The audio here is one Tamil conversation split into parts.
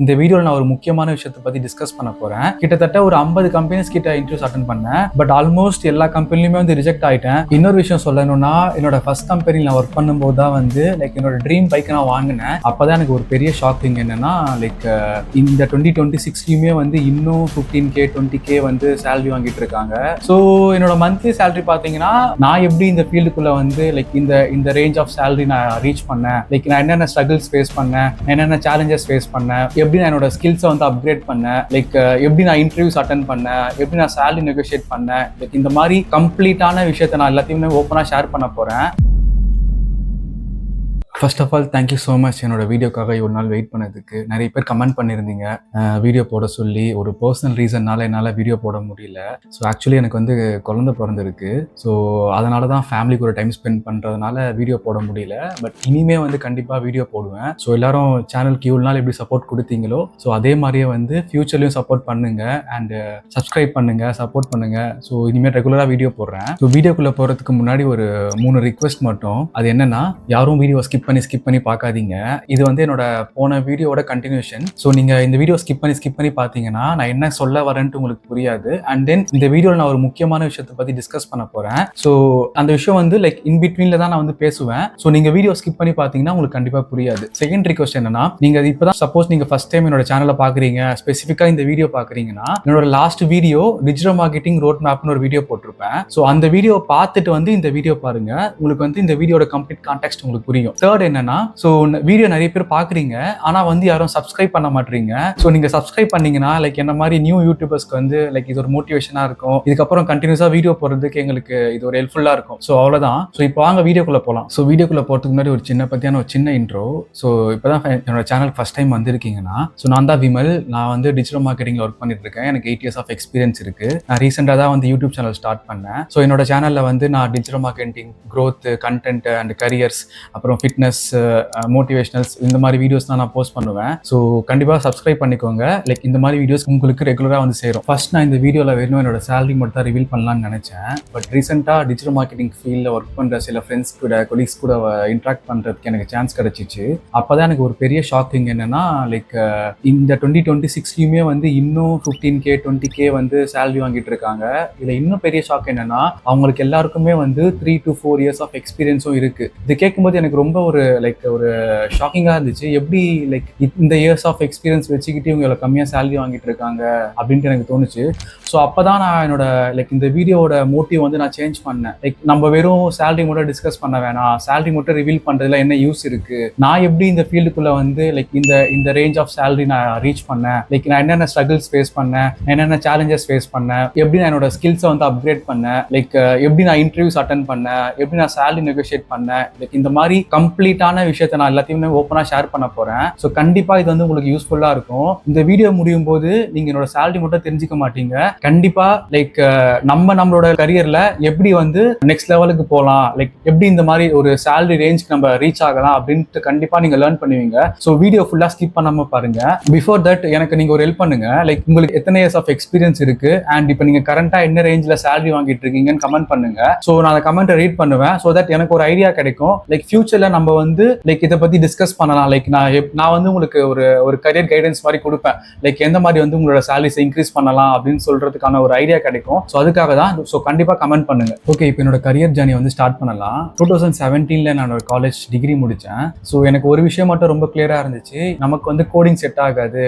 இந்த வீடியோவில் நான் ஒரு முக்கியமான விஷயத்தை பற்றி டிஸ்கஸ் பண்ண போகிறேன். கிட்டத்தட்ட ஒரு 50 கம்பெனிஸ் கிட்ட இன்டர்வியூஸ் அட்டன் பண்ணேன். பட் ஆல்மோஸ்ட் எல்லா கம்பெனிலுமே வந்து ரிஜெக்ட் ஆகிட்டேன். இன்னொரு விஷயம் சொல்லணும்னா, என்னோட ஃபர்ஸ்ட் கம்பெனியில் நான் ஒர்க் பண்ணும்போது தான் வந்து என்னோட ட்ரீம் பைக்கை நான் வாங்கினேன். அப்போ தான் எனக்கு ஒரு பெரிய ஷாக்கிங் என்னன்னா, இந்த 2026லையுமே வந்து இன்னும் 15K 20K வந்து சேலரி வாங்கிட்டு இருக்காங்க. ஸோ என்னோட மந்த்லி சேலரி பார்த்தீங்கன்னா, நான் எப்படி இந்த ஃபீல்டுக்குள்ளே வந்து இந்த ரேஞ்ச் ஆஃப் சேலரி நான் ரீச் பண்ணேன், நான் என்னென்ன ஸ்ட்ரகிள்ஸ் ஃபேஸ் பண்ணேன், என்னென்ன சேலஞ்சஸ் ஃபேஸ் பண்ணேன், எப்படி நான் என்னோட ஸ்கில்ஸை வந்து அப்கிரேட் பண்ணேன், எப்படி நான் இன்டர்வியூஸ் அட்டன் பண்ணேன், எப்படி நான் சேலரி நெகோஷியேட் பண்ணேன், இந்த மாதிரி கம்ப்ளீட்டான விஷயத்தை நான் எல்லாத்தையுமே ஓப்பனாக ஷேர் பண்ண போகிறேன். First of all thank you so much என்னோட வீடியோக்காக இவ்வளோ நாள் வெயிட் பண்ணதுக்கு. நிறைய பேர் கமெண்ட் பண்ணியிருந்தீங்க வீடியோ போட சொல்லி. ஒரு பர்சனல் ரீசன்னால என்னால் வீடியோ போட முடியல. ஸோ ஆக்சுவலி எனக்கு வந்து குழந்தை பிறந்திருக்கு. ஸோ அதனால தான் ஃபேமிலிக்கு ஒரு டைம் ஸ்பெண்ட் பண்ணுறதுனால வீடியோ போட முடியல. பட் இனிமே வந்து கண்டிப்பாக வீடியோ போடுவேன். ஸோ எல்லாரும் சேனலுக்கு இவ்வளோ நாள் எப்படி சப்போர்ட் கொடுத்தீங்களோ, ஸோ அதே மாதிரியே வந்து ஃபியூச்சர்லையும் சப்போர்ட் பண்ணுங்க அண்ட் சப்ஸ்கிரைப் பண்ணுங்க, சப்போர்ட் பண்ணுங்க. ஸோ இனிமேல் ரெகுலராக வீடியோ போடுறேன். ஸோ வீடியோக்குள்ளே போகிறதுக்கு முன்னாடி ஒரு 3 ரிக்வெஸ்ட் மட்டும். அது என்னன்னா, யாரும் வீடியோ ஸ்கிப் பண்ணி பார்க்காதீங்க. இது வந்து என்னோட போன வீடியோட கண்டினியூஷன். ஸோ நீங்க இந்த வீடியோ ஸ்கிப் பண்ணி பார்த்தீங்கன்னா நான் என்ன சொல்ல வரேன்ட்டு உங்களுக்கு புரியாது. அண்ட் தென் இந்த வீடியோவில் நான் ஒரு முக்கியமான விஷயத்தை பத்தி டிஸ்கஸ் பண்ண போறேன். ஸோ அந்த விஷயம் வந்து இன் பிட்வீன்ல தான் நான் வந்து பேசுவேன். ஸோ நீங்க வீடியோ ஸ்கிப் பண்ணி பார்த்தீங்கன்னா உங்களுக்கு கண்டிப்பா புரியாது. செகண்ட் ரிக்வெஸ்ட் என்னன்னா, நீங்க இப்பதான் சப்போஸ் நீங்க ஃபர்ஸ்ட் டைம் என்னோட சேனலை பாக்குறீங்க, ஸ்பெசிஃபிக்கா இந்த வீடியோ பாக்குறீங்கன்னா, என்னோட last video digital marketing road மேப்னு ஒரு வீடியோ போட்டிருப்பேன். ஸோ அந்த வீடியோ பார்த்துட்டு வந்து இந்த வீடியோ பாருங்க. உங்களுக்கு வந்து இந்த வீடியோட கம்ப்ளீட் கான்டெக்ட் உங்களுக்கு புரியும். தேர்ட் என்னன்னா, சோ வீடியோ நிறைய பேர் பாக்குறீங்க, ஆனா வந்து யாரும் சப்ஸ்கிரைப் பண்ண மாட்டீங்க. சோ நீங்க சப்ஸ்கிரைப் பண்ணீங்கன்னா என்ன மாதிரி நியூ யூடியூபர்ஸ்க்கு வந்து இது ஒரு மோட்டிவேஷனா இருக்கும். இதுக்கப்புறம் கண்டினியூஸா வீடியோ போடுறதுக்கு எங்களுக்கு இது ஒரு ஹெல்ப்ஃபுல்லா இருக்கும். சோ அவ்வளவுதான். சோ இப்போ வாங்க வீடியோக்குள்ள போலாம். சோ வீடியோக்குள்ள போறதுக்கு முன்னாடி ஒரு சின்ன இன்ட்ரோ. சோ இப்பதான் என்னோட சேனலுக்கு ஃபர்ஸ்ட் டைம் வந்திருக்கீங்கன்னா, சோ நான் தான் விமல். நான் வந்து டிஜிட்டல் மார்க்கெட்டிங்ல ஒர்க் பண்ணிட்டு இருக்கேன். எனக்கு 8 இயர்ஸ் ஆஃப் எக்ஸ்பீரியன்ஸ் இருக்கு. நான் ரீசெண்டா தான் வந்து யூடியூப் சேனல் ஸ்டார்ட் பண்ணேன். சோ என்னோட சேனல்ல வந்து நான் digital marketing, growth, content and careers, அப்புறம் ஃபிட்னஸ், மோட்டிவேஷனல்ஸ், இந்த மாதிரி வீடியோஸ் தான் நான் போஸ்ட் பண்ணுவேன். ஸோ கண்டிப்பாக சப்ஸ்கிரைப் பண்ணிக்கோங்க. இந்த மாதிரி வீடியோஸ் உங்களுக்கு ரெகுலராக வந்து சேரும். ஃபர்ஸ்ட் நான் இந்த வீடியோவில் வேணும் என்னோட சேலரி மட்டும் தான் ரிவீல் பண்ணலாம்னு நினைச்சேன். பட் ரீசெண்டாக டிஜிட்டல் மார்க்கெட்டிங் ஃபீல்டில் ஒர்க் பண்ணுற சில ஃப்ரெண்ட்ஸ் கூட, கொலீக்ஸ் கூட இன்ட்ராக்ட் பண்ணுறதுக்கு எனக்கு சான்ஸ் கிடைச்சிச்சு. அப்போ தான் எனக்கு ஒரு பெரிய ஷாக்கிங் என்னன்னா, இந்த 2026லையுமே வந்து இன்னும் 15K 20K வந்து சேலரி வாங்கிட்டு இருக்காங்க. இதில் இன்னும் பெரிய ஷாக் என்னன்னா, அவங்களுக்கு எல்லாருக்குமே வந்து 3 to 4 இயர்ஸ் ஆஃப் எக்ஸ்பீரியன்ஸும் இருக்கு. இது கேட்கும்போது எனக்கு ரொம்ப ஒரு ஷாக்கிங்காக இருந்துச்சு. எப்படி இந்த இயர்ஸ் ஆஃப் எக்ஸ்பீரியன்ஸ் வச்சுக்கிட்டு இவங்க கம்மியாக சேலரி வாங்கிட்டு இருக்காங்க அப்படின்ட்டு எனக்கு தோணுச்சு. ஸோ அப்போதான் நான் என்னோட இந்த வீடியோட மோட்டிவ் வந்து நான் சேஞ்ச் பண்ணேன். நம்ம வெறும் சேலரி மட்டும் டிஸ்கஸ் பண்ண வேணாம், சேலரி மட்டும் ரிவீல் பண்றதுல என்ன யூஸ் இருக்கு, நான் எப்படி இந்த ஃபீல்டுக்குள்ள வந்து இந்த ரேஞ்ச் ஆஃப் சேலரி நான் ரீச் பண்ணேன், நான் என்னென்ன ஸ்ட்ரகிள்ஸ் ஃபேஸ் பண்ணேன், என்னென்ன சேலஞ்சஸ் ஃபேஸ் பண்ணேன், எப்படி நான் என்னோட ஸ்கில்ஸை வந்து அப்கிரேட் பண்ணேன், எப்படி நான் இன்டர்வியூஸ் அட்டன் பண்ணேன், எப்படி நான் சேலரி நெகோஷியேட் பண்ணேன், இந்த மாதிரி கம்ப்ளீட்டான விஷயத்தை நான் எல்லாத்தையுமே ஓப்பனாக ஷேர் பண்ண போறேன். ஸோ கண்டிப்பா இது வந்து உங்களுக்கு யூஸ்ஃபுல்லா இருக்கும். இந்த வீடியோ முடியும் போது நீங்க என்னோட சேலரி மட்டும் தெரிஞ்சுக்க மாட்டீங்க. கண்டிப்பா நம்மளோட கரியர்ல எப்படி வந்து நெக்ஸ்ட் லெவலுக்கு போகலாம், எப்படி இந்த மாதிரி ஒரு சேலரி ரேஞ்ச் நம்ம ரீச் ஆகலாம் அப்படின்ட்டு கண்டிப்பா நீங்க லேர்ன் பண்ணுவீங்க. ஸோ வீடியோ ஃபுல்லா ஸ்கிப் பண்ணாம பாருங்க. பிஃபோர் தட் எனக்கு நீங்க ஒரு ஹெல்ப் பண்ணுங்க. உங்களுக்கு எத்தனை இயர்ஸ் ஆஃப் எக்ஸ்பீரியன்ஸ் இருக்கு அண்ட் இப்போ நீங்க கரண்டா என்ன ரேஞ்சில் சேலரி வாங்கிட்டு இருக்கீங்கன்னு கமெண்ட் பண்ணுங்க. ஸோ நான் அந்த கமெண்ட்டை ரீட் பண்ணுவேன். ஸோ தட் எனக்கு ஒரு ஐடியா கிடைக்கும். ஃபியூச்சர்ல நம்ம வந்து இதை பத்தி டிஸ்கஸ் பண்ணலாம். நான் வந்து உங்களுக்கு ஒரு கரியர் கைடன்ஸ் மாதிரி கொடுப்பேன். எந்த மாதிரி வந்து உங்களோட சேலரிஸ் இன்க்ரீஸ் பண்ணலாம் அப்படின்னு சொல்றதுக்கான ஒரு ஐடியா கிடைக்கும். ஸோ அதுக்காக தான். ஸோ கண்டிப்பா கமெண்ட் பண்ணுங்க. ஓகே, இப்போ என்னோட கரியர் ஜர்னி வந்து ஸ்டார்ட் பண்ணலாம். 2017ல நான் ஒரு காலேஜ் டிகிரி முடிச்சேன். ஸோ எனக்கு ஒரு விஷயம் மட்டும் ரொம்ப கிளியரா இருந்துச்சு. நமக்கு வந்து கோடிங் செட் ஆகாது,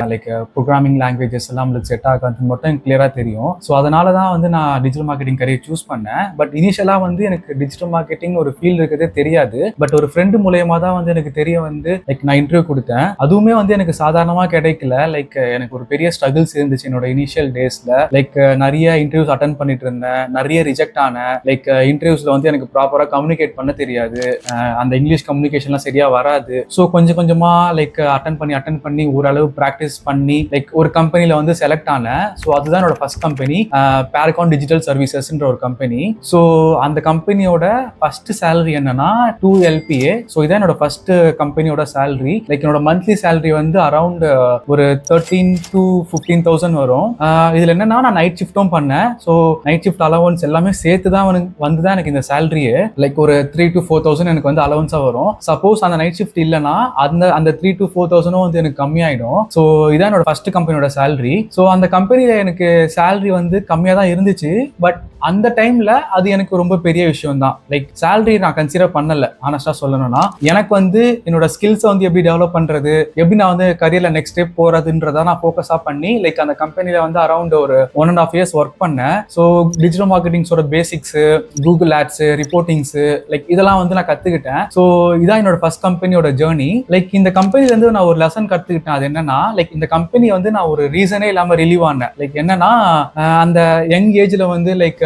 ப்ரோக்ராமிங் லாங்குவேஜஸ் எல்லாம் நம்மளுக்கு செட் ஆகாதுன்னு மட்டும் கிளியரா தெரியும். ஸோ அதனால தான் வந்து நான் டிஜிட்டல் மார்க்கெட்டிங் கரியர் சூஸ் பண்ணேன். பட் இனிஷியலா வந்து எனக்கு டிஜிட்டல் மார்க்கெட்டிங் ஒரு ஃபீல்டு இருக்கிறதே தெரியாது. பட் ஒரு ஃப்ரெண்டு மூலயமா தான் வந்து எனக்கு தெரிய வந்து நான் இன்டர்வியூ கொடுத்தேன். அதுவுமே வந்து எனக்கு சாதாரணமா கிடைக்கல. எனக்கு ஒரு பெரிய ஸ்ட்ரகிள்ஸ் இருந்துச்சு என்னோட இனிஷியல் டேஸ்ல. நிறைய இன்டர்வியூஸ் அட்டன் பண்ணிட்டு இருந்தேன், நிறைய ரிஜெக்ட் ஆனேன். இன்டர்வியூஸ்ல வந்து எனக்கு ப்ராப்பரா கம்யூனிகேட் பண்ண தெரியாது, அந்த இங்கிலீஷ் கம்யூனிகேஷன்லாம் சரியா வராது. ஸோ கொஞ்சம் கொஞ்சமா அட்டன் பண்ணி ஓரளவு ப்ராக்டிஸ் பண்ணி ஒரு கம்பெனில வந்து செலக்ட் ஆனேன். ஸோ அதுதான் என்னோட ஃபர்ஸ்ட் கம்பெனி, பேரகான் டிஜிட்டல் சர்வீசஸ்ன்ற ஒரு கம்பெனி. ஸோ அந்த கம்பெனியோட ஃபர்ஸ்ட் சேலரி என்னன்னா 2 LPA. ஸோ இதான் என்னோட ஃபர்ஸ்ட் கம்பெனியோட சேலரி. லைக் என்னோட மந்த்லி சேலரி வந்து அரௌண்ட் ஒரு 13 to 15,000 வரும். இதுல என்னன்னா நான் நைட் ஷிஃப்ட்டும் பண்ணேன். ஸோ நைட் ஷிஃப்ட் அலவன்ஸ் எல்லாமே சேர்த்து தான் வந்து தான் எனக்கு இந்த சேலரியே லைக் ஒரு 3 to 4,000 எனக்கு வந்து அலவன்ஸா வரும். சப்போஸ் அந்த நைட் ஷிஃப்ட் இல்லைன்னா அந்த 3 to 4,000 வந்து எனக்கு கம்மியாயிடும். ஸோ இதான் என்னோட ஃபர்ஸ்ட் கம்பெனியோட சேலரி. ஸோ அந்த கம்பெனியில எனக்கு சேலரி வந்து கம்மியாக தான் இருந்துச்சு. பட் அந்த டைம்ல அது எனக்கு ரொம்ப பெரிய விஷயம் தான். லைக் சேலரி நான் கன்சிடர் பண்ணல. ஆனஸ்டா சொல்லணும்னா எனக்கு வந்து என்னோட ஸ்கில்ஸை வந்து எப்படி டெவலப் பண்றது, எப்படி நான் வந்து கரியர்ல நெக்ஸ்ட் ஸ்டெப் போறதுன்றத நான் ஃபோக்கஸா பண்ணி லைக் அந்த கம்பெனில வந்து அரௌண்ட் ஒரு 1.5 years ஒர்க் பண்ணேன். ஸோ டிஜிட்டல் மார்க்கெட்டிங்ஸோட basics, Google ads, reportings like இதெல்லாம் வந்து நான் கத்துக்கிட்டேன். ஸோ இதான் என்னோட ஃபர்ஸ்ட் கம்பெனியோட ஜேர்னி. லைக் இந்த கம்பெனில இருந்து நான் ஒரு லெசன் கத்துக்கிட்டேன். அது என்னன்னா லைக் இந்த கம்பெனி வந்து நான் ஒரு ரீசனே இல்லாம ரிலீவ் ஆனேன். லைக் என்னன்னா அந்த யங் ஏஜ்ல வந்து லைக்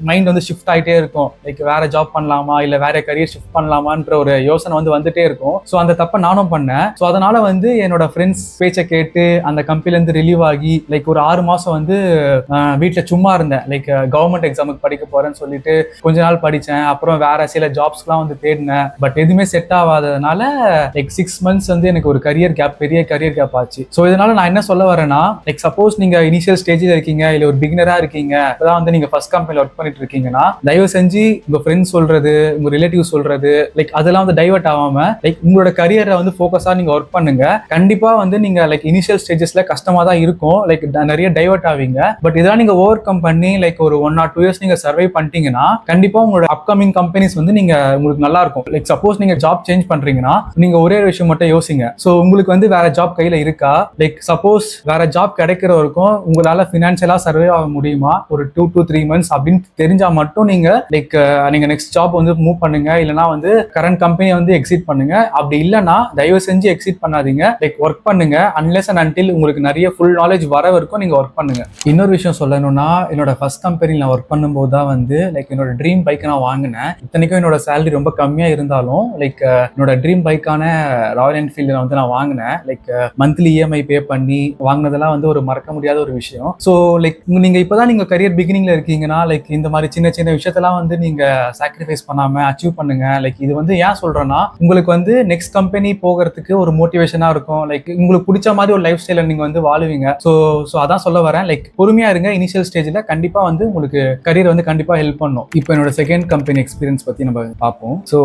மைண்ட் வந்து ஷிஃப்ட் ஆகிட்டே இருக்கும். லைக் வேற ஜாப் பண்ணலாமா இல்ல வேற கரியர் ஷிஃப்ட் பண்ணலாமான்ற ஒரு யோசனை வந்து வந்துட்டே இருக்கும். ஸோ அந்த தப்பை நானும் பண்ணேன். ஸோ அதனால வந்து என்னோட ஃப்ரெண்ட்ஸ் பேச்சை கேட்டு அந்த கம்பெனில இருந்து ரிலீவ் ஆகி லைக் ஒரு 6 மாசம் வந்து வீட்டில் சும்மா இருந்தேன். லைக் கவர்மெண்ட் எக்ஸாமுக்கு படிக்க போறேன்னு சொல்லிட்டு கொஞ்ச நாள் படித்தேன். அப்புறம் வேற சில ஜாப்ஸ்லாம் வந்து தேடினேன். பட் எதுவுமே செட் ஆகாததுனால லைக் 6 months வந்து எனக்கு ஒரு பெரிய கரியர் கேப் ஆச்சு. ஸோ இதனால நான் என்ன சொல்ல வரேன்னா லைக் சப்போஸ் நீங்க இனிஷியல் ஸ்டேஜில் இருக்கீங்க இல்ல ஒரு பிகினரா இருக்கீங்க, இப்பதான் வந்து நீங்க ஃபர்ஸ்ட் கம்பெனில ஒர்க் பண்ணிட்டு இருக்கீங்கன்னா தயவு செஞ்சு உங்க ஃப்ரெண்ட்ஸ் சொல்றது, உங்க ரிலேட்டிவ் சொல்றது லைக் அதெல்லாம் வந்து டைவர்ட் ஆகாம லைக் உங்களோட கரியரை வந்து ஃபோக்கஸா நீங்க ஒர்க் பண்ணுங்க. கண்டிப்பா வந்து நீங்க லைக் இனிஷியல் ஸ்டேஜஸ்ல கஷ்டமா தான் இருக்கும். லைக் நிறைய டைவர்ட் ஆவீங்க. பட் இதெல்லாம் நீங்க ஓவர் கம் பண்ணி லைக் ஒரு 1 or 2 years நீங்க சர்வை பண்ணிட்டீங்கன்னா கண்டிப்பா உங்களோட அப்கமிங் கம்பெனிஸ் வந்து நீங்க உங்களுக்கு நல்லா இருக்கும். லைக் சப்போஸ் நீங்க ஜாப் சேஞ்ச் பண்றீங்கன்னா நீங்க ஒரே ஒரு விஷயம் மட்டும் யோசிங்க. ஸோ உங்களுக்கு வந்து வேற ஜாப் கையில இருக்கா? லைக் சப்போஸ் வேற ஜாப் கிடைக்கிற வரைக்கும் உங்களால பினான்சியலா சர்வே ஆக முடியுமா ஒரு 2 to 3 months அப்படின்னு தெரிஞ்சா மட்டும் நீங்க லைக் நீங்க நெக்ஸ்ட் ஜாப் வந்து மூவ் பண்ணுங்க. இல்லைன்னா வந்து கரண்ட் கம்பெனியை வந்து எக்ஸிட் பண்ணுங்க. அப்படி இல்லைன்னா தயவு செஞ்சு எக்ஸிட் பண்ணாதீங்க. லைக் ஒர்க் பண்ணுங்க. அன்லெஸ் அண்ட் அன்டில் உங்களுக்கு நிறைய ஃபுல் நாலேஜ் வர வரைக்கும் நீங்க ஒர்க் பண்ணுங்க. இன்னொரு விஷயம் சொல்லணும்னா என்னோட ஃபர்ஸ்ட் கம்பெனியில் நான் ஒர்க் பண்ணும்போது தான் வந்து லைக் என்னோட ட்ரீம் பைக் நான் வாங்கினேன். இத்தனைக்கும் என்னோட சேலரி ரொம்ப கம்மியா இருந்தாலும் லைக் என்னோட ட்ரீம் பைக்கான ராயல் என்ஃபீல்டு வந்து நான் வாங்கினேன். லைக் மந்த்லி இஎம்ஐ பே பண்ணி வாங்கினதெல்லாம் வந்து ஒரு மறக்க முடியாத ஒரு விஷயம். ஸோ லைக் நீங்க இப்பதான் நீங்க கரியர் பிகினிங்ல இருக்கீங்கன்னா லைக் இந்த மாதிரி சின்ன சின்ன விஷயத்தெல்லாம் வந்து நீங்க சாக்ரிஃபைஸ் பண்ணாம அச்சீவ் பண்ணுங்க. லைக் இது வந்து ஏன் சொல்றேன்னா உங்களுக்கு வந்து நெக்ஸ்ட் கம்பெனி போகிறதுக்கு ஒரு மோட்டிவேஷனா இருக்கும். லைக் உங்களுக்கு பிடிச்ச மாதிரி ஒரு லைஃப் ஸ்டைல நீங்க வந்து வாழுவீங்க. ஸோ அதான் சொல்ல வரேன். லைக் பொறுமையா இருங்க. இனிஷியல் ஸ்டேஜ்ல கண்டிப்பா வந்து உங்களுக்கு கரியர் வந்து கண்டிப்பா ஹெல்ப் பண்ணும். இப்போ என்னோட செகண்ட் கம்பெனி எக்ஸ்பீரியன்ஸ் பத்தி நம்ம பார்ப்போம். ஸோ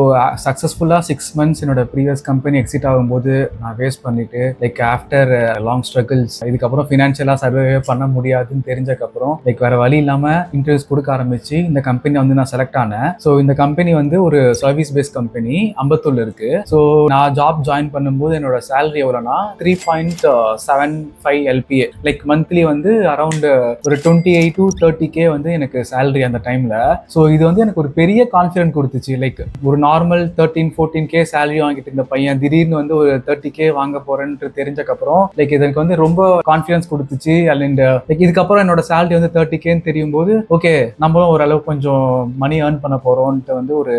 சக்சஸ்ஃபுல்லா 6 months என்னோட ப்ரீவியஸ் கம்பெனி எக்ஸிட் ஆகும்போது நான் வேஸ்ட் பண்ணிட்டு லைக் ஆஃப்டர் லாங் ஸ்ட்ரகிள்ஸ் இதுக்கப்புறம் ஃபினான்ஷியலா சர்வே பண்ண முடியாதுன்னு தெரிஞ்சக்கப்புறம் லைக் வேற வழி இல்லாம இன்டர்வியூஸ் கொடுக்க ஆரம்பிச்சு இந்த கம்பெனி வந்து நான் செலக்ட் ஆனேன். ஸோ இந்த கம்பெனி வந்து ஒரு சர்வீஸ் பேஸ்ட் கம்பெனி அம்பத்தூர்ல இருக்கு. ஸோ நான் ஜாப் ஜாயின் பண்ணும்போது என்னோட சேலரி எவ்வளோனா 3.75 LPA லைக் மந்த்லி வந்து அரௌண்ட் ஒரு 28 to 30K வந்து எனக்கு சேலரி அந்த டைம்ல. ஸோ இது வந்து எனக்கு ஒரு பெரிய கான்ஃபிடன்ட் கொடுத்துச்சு. லைக் ஒரு நார்மல் 13-14K சேலரி வாங்கிட்டு இருந்த பையன் திடீர்னு வந்து ஒரு 30K வாங்க போறேன்னு தெரிஞ்சக்கப்புறம் லைக் எனக்கு வந்து ரொம்ப கான்ஃபிடன்ஸ் கொடுத்துச்சு. அண்ட் லைக் இதுக்கப்புறம் என்னோட சேலரி வந்து 30Kன்னு தெரியும் போது ஓகே நம்மளும் ஓரளவு கொஞ்சம் மணி ஏர்ன் பண்ண போறோம்ட்டு வந்து ஒரு